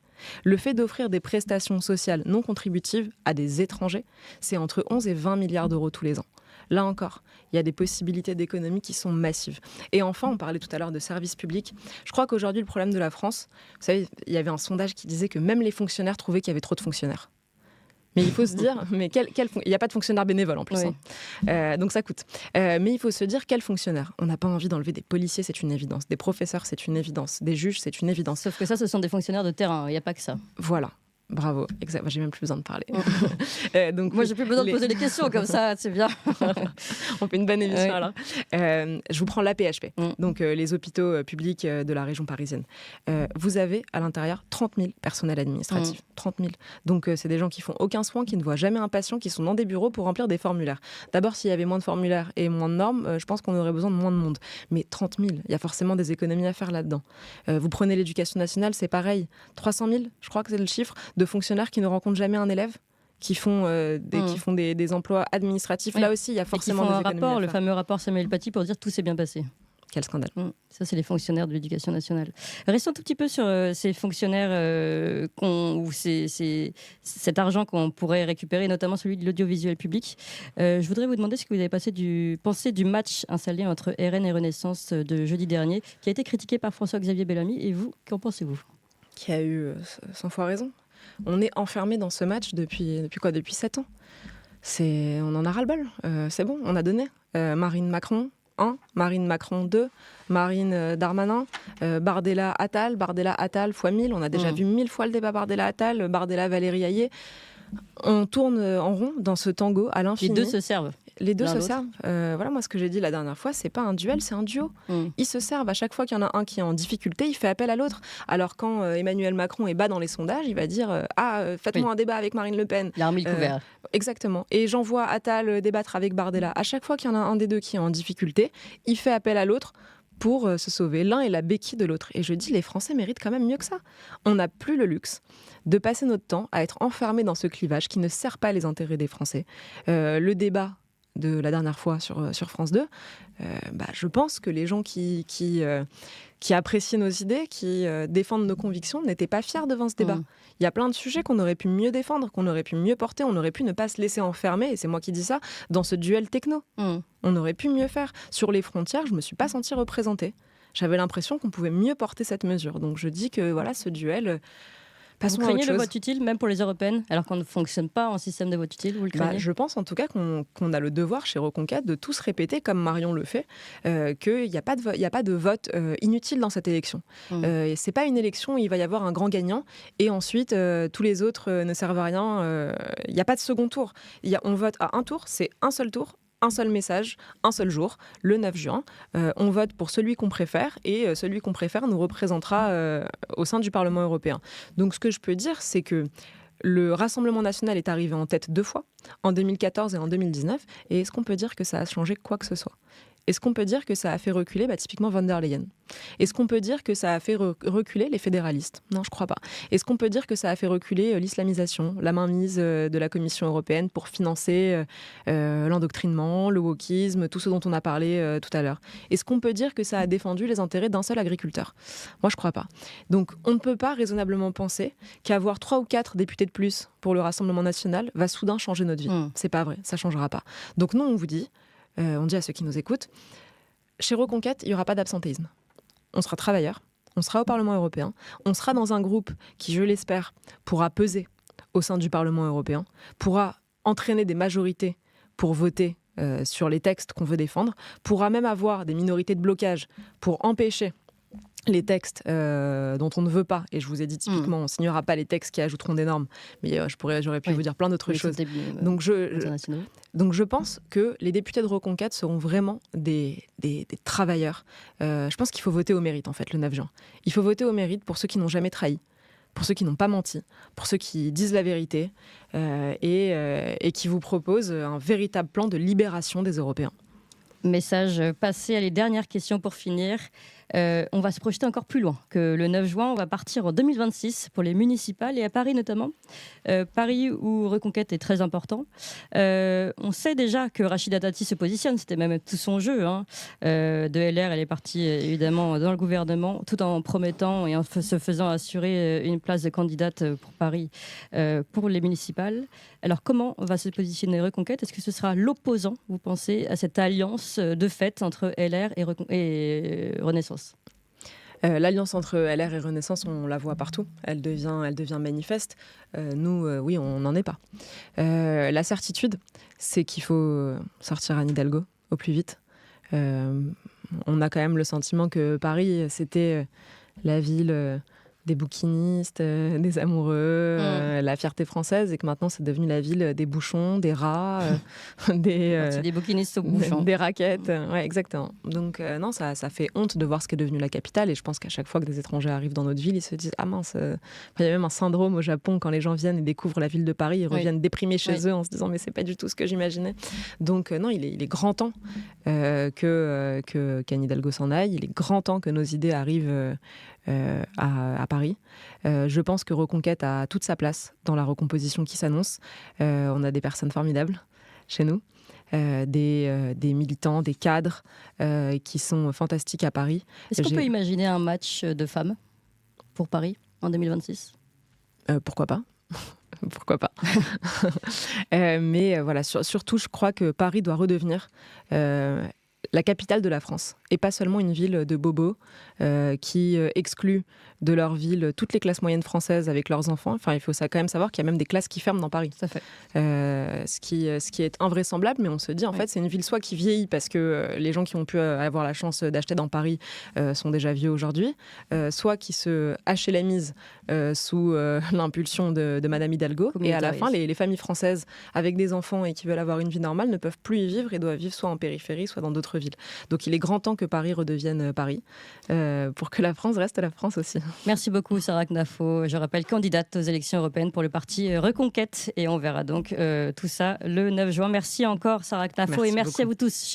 Le fait d'offrir des prestations sociales non contributives à des étrangers, c'est entre 11 et 20 milliards d'euros tous les ans. Là encore, il y a des possibilités d'économie qui sont massives. Et enfin, on parlait tout à l'heure de services publics. Je crois qu'aujourd'hui, le problème de la France, vous savez, il y avait un sondage qui disait que même les fonctionnaires trouvaient qu'il y avait trop de fonctionnaires. Mais il faut se dire, mais il n'y a pas de fonctionnaires bénévoles en plus, oui. Donc ça coûte. Mais il faut se dire, quels fonctionnaires ? On n'a pas envie d'enlever des policiers, c'est une évidence. Des professeurs, c'est une évidence. Des juges, c'est une évidence. Sauf que ça, ce sont des fonctionnaires de terrain, il n'y a pas que ça. Voilà. Bravo, exact. Moi, j'ai même plus besoin de parler. Donc, moi, j'ai plus besoin de poser des questions comme ça, c'est bien. On fait une bonne émission alors. Je vous prends l'AP-HP, donc les hôpitaux publics de la région parisienne. Vous avez à l'intérieur 30 000 personnels administratifs. 30 000. Donc, c'est des gens qui font aucun soin, qui ne voient jamais un patient, qui sont dans des bureaux pour remplir des formulaires. D'abord, s'il y avait moins de formulaires et moins de normes, je pense qu'on aurait besoin de moins de monde. Mais 30 000, il y a forcément des économies à faire là-dedans. Vous prenez l'éducation nationale, c'est pareil. 300 000, je crois que c'est le chiffre, de fonctionnaires qui ne rencontrent jamais un élève, qui font des emplois administratifs. Oui. Là aussi, il y a forcément des économies à faire. Le fameux rapport Samuel Paty pour dire tout s'est bien passé. Quel scandale. Ça, c'est les fonctionnaires de l'éducation nationale. Restons un tout petit peu sur ces fonctionnaires ou cet argent qu'on pourrait récupérer, notamment celui de l'audiovisuel public. Je voudrais vous demander ce que vous avez pensé du match installé entre RN et Renaissance de jeudi dernier, qui a été critiqué par François-Xavier Bellamy. Et vous, qu'en pensez-vous ? Qui a eu 100 fois raison. On est enfermé dans ce match depuis 7 ans. On en a ras-le-bol. C'est bon, on a donné. Marine Macron 1, Marine Macron 2, Marine Darmanin, Bardella Attal fois 1000. On a déjà vu 1000 fois le débat Bardella Attal, Bardella Valérie Hayé. On tourne en rond dans ce tango à l'infini. Les deux se servent. Les deux se servent. Voilà, moi, ce que j'ai dit la dernière fois, c'est pas un duel, c'est un duo. Ils se servent. À chaque fois qu'il y en a un qui est en difficulté, il fait appel à l'autre. Alors, quand Emmanuel Macron est bas dans les sondages, il va dire faites-moi un débat avec Marine Le Pen. Il a remis le couvert. Exactement. Et j'envoie Attal débattre avec Bardella. À chaque fois qu'il y en a un des deux qui est en difficulté, il fait appel à l'autre pour se sauver. L'un est la béquille de l'autre. Et je dis, les Français méritent quand même mieux que ça. On n'a plus le luxe de passer notre temps à être enfermés dans ce clivage qui ne sert pas les intérêts des Français. Le débat de la dernière fois sur France 2, je pense que les gens qui apprécient nos idées, qui défendent nos convictions, n'étaient pas fiers devant ce débat. Il y a plein de sujets qu'on aurait pu mieux défendre, qu'on aurait pu mieux porter, on aurait pu ne pas se laisser enfermer, et c'est moi qui dis ça, dans ce duel techno. On aurait pu mieux faire. Sur les frontières, je ne me suis pas sentie représentée. J'avais l'impression qu'on pouvait mieux porter cette mesure. Donc je dis que voilà, ce duel... Vous craignez le vote utile, même pour les européennes, alors qu'on ne fonctionne pas en système de vote utile, vous le craignez ? Je pense en tout cas qu'on a le devoir chez Reconquête de tous répéter, comme Marion le fait, qu'il n'y a pas de vote inutile dans cette élection. Ce n'est pas une élection où il va y avoir un grand gagnant et ensuite tous les autres ne servent à rien. Il n'y a pas de second tour. On vote à un tour, c'est un seul tour. Un seul message, un seul jour, le 9 juin. On vote pour celui qu'on préfère et celui qu'on préfère nous représentera au sein du Parlement européen. Donc ce que je peux dire, c'est que le Rassemblement national est arrivé en tête 2 fois, en 2014 et en 2019. Et est-ce qu'on peut dire que ça a changé quoi que ce soit ? Est-ce qu'on peut dire que ça a fait reculer typiquement von der Leyen ? Est-ce qu'on peut dire que ça a fait reculer les fédéralistes ? Non, je crois pas. Est-ce qu'on peut dire que ça a fait reculer l'islamisation, la mainmise de la Commission européenne pour financer l'endoctrinement, le wokisme, tout ce dont on a parlé tout à l'heure ? Est-ce qu'on peut dire que ça a défendu les intérêts d'un seul agriculteur ? Moi, je crois pas. Donc, on ne peut pas raisonnablement penser qu'avoir 3 ou 4 députés de plus pour le Rassemblement national va soudain changer notre vie. C'est pas vrai, ça changera pas. Donc nous, on vous dit... on dit à ceux qui nous écoutent, chez Reconquête, il n'y aura pas d'absentéisme. On sera travailleurs, on sera au Parlement européen, on sera dans un groupe qui, je l'espère, pourra peser au sein du Parlement européen, pourra entraîner des majorités pour voter sur les textes qu'on veut défendre, pourra même avoir des minorités de blocage pour empêcher les textes dont on ne veut pas, et je vous ai dit typiquement, on ne signera pas les textes qui ajouteront des normes, mais j'aurais pu vous dire plein d'autres choses. Donc je pense que les députés de Reconquête seront vraiment des travailleurs. Je pense qu'il faut voter au mérite, en fait, le 9 juin. Il faut voter au mérite pour ceux qui n'ont jamais trahi, pour ceux qui n'ont pas menti, pour ceux qui disent la vérité et qui vous proposent un véritable plan de libération des Européens. Message passé. À les dernières questions pour finir. On va se projeter encore plus loin que le 9 juin. On va partir en 2026 pour les municipales et à Paris notamment. Paris où Reconquête est très important. On sait déjà que Rachida Dati se positionne. C'était même tout son jeu. De LR, elle est partie évidemment dans le gouvernement tout en promettant et en se faisant assurer une place de candidate pour Paris pour les municipales. Alors comment va se positionner Reconquête ? Est-ce que ce sera l'opposant, vous pensez, à cette alliance de fait entre LR et Renaissance ? L'alliance entre LR et Renaissance, on la voit partout. Elle devient manifeste. Nous, oui, on n'en est pas. La certitude, c'est qu'il faut sortir Anne Hidalgo au plus vite. On a quand même le sentiment que Paris, c'était la ville des bouquinistes, des amoureux, la fierté française, et que maintenant c'est devenu la ville des bouchons, des rats, des bouquinistes aux bouchons. Des raquettes. Ouais, exactement. Donc non, ça fait honte de voir ce qu'est devenu la capitale, et je pense qu'à chaque fois que des étrangers arrivent dans notre ville, ils se disent ah mince, il y a même un syndrome au Japon quand les gens viennent et découvrent la ville de Paris, ils reviennent déprimés chez eux en se disant mais c'est pas du tout ce que j'imaginais. Donc non, il est grand temps qu'Anne Hidalgo s'en aille. Il est grand temps que nos idées arrivent à Paris. Je pense que Reconquête a toute sa place dans la recomposition qui s'annonce. On a des personnes formidables chez nous, des militants, des cadres qui sont fantastiques à Paris. Est-ce qu'on peut imaginer un match de femmes pour Paris en 2026 ? Pourquoi pas ? Pourquoi pas. Mais voilà, surtout, je crois que Paris doit redevenir la capitale de la France, et pas seulement une ville de bobos qui exclut de leur ville toutes les classes moyennes françaises avec leurs enfants. Enfin, il faut quand même savoir qu'il y a même des classes qui ferment dans Paris. Ça fait. Ce qui est invraisemblable, mais on se dit en fait c'est une ville soit qui vieillit parce que les gens qui ont pu avoir la chance d'acheter dans Paris sont déjà vieux aujourd'hui, soit qui se hachaient la mise sous l'impulsion de Madame Hidalgo, et à la fin les familles françaises avec des enfants et qui veulent avoir une vie normale ne peuvent plus y vivre et doivent vivre soit en périphérie, soit dans d'autres villes. Donc il est grand temps que Paris redevienne Paris, pour que la France reste la France aussi. Merci beaucoup Sarah Knafo. Je rappelle candidate aux élections européennes pour le parti Reconquête, et on verra donc tout ça le 9 juin. Merci encore Sarah Knafo, et merci beaucoup à vous tous.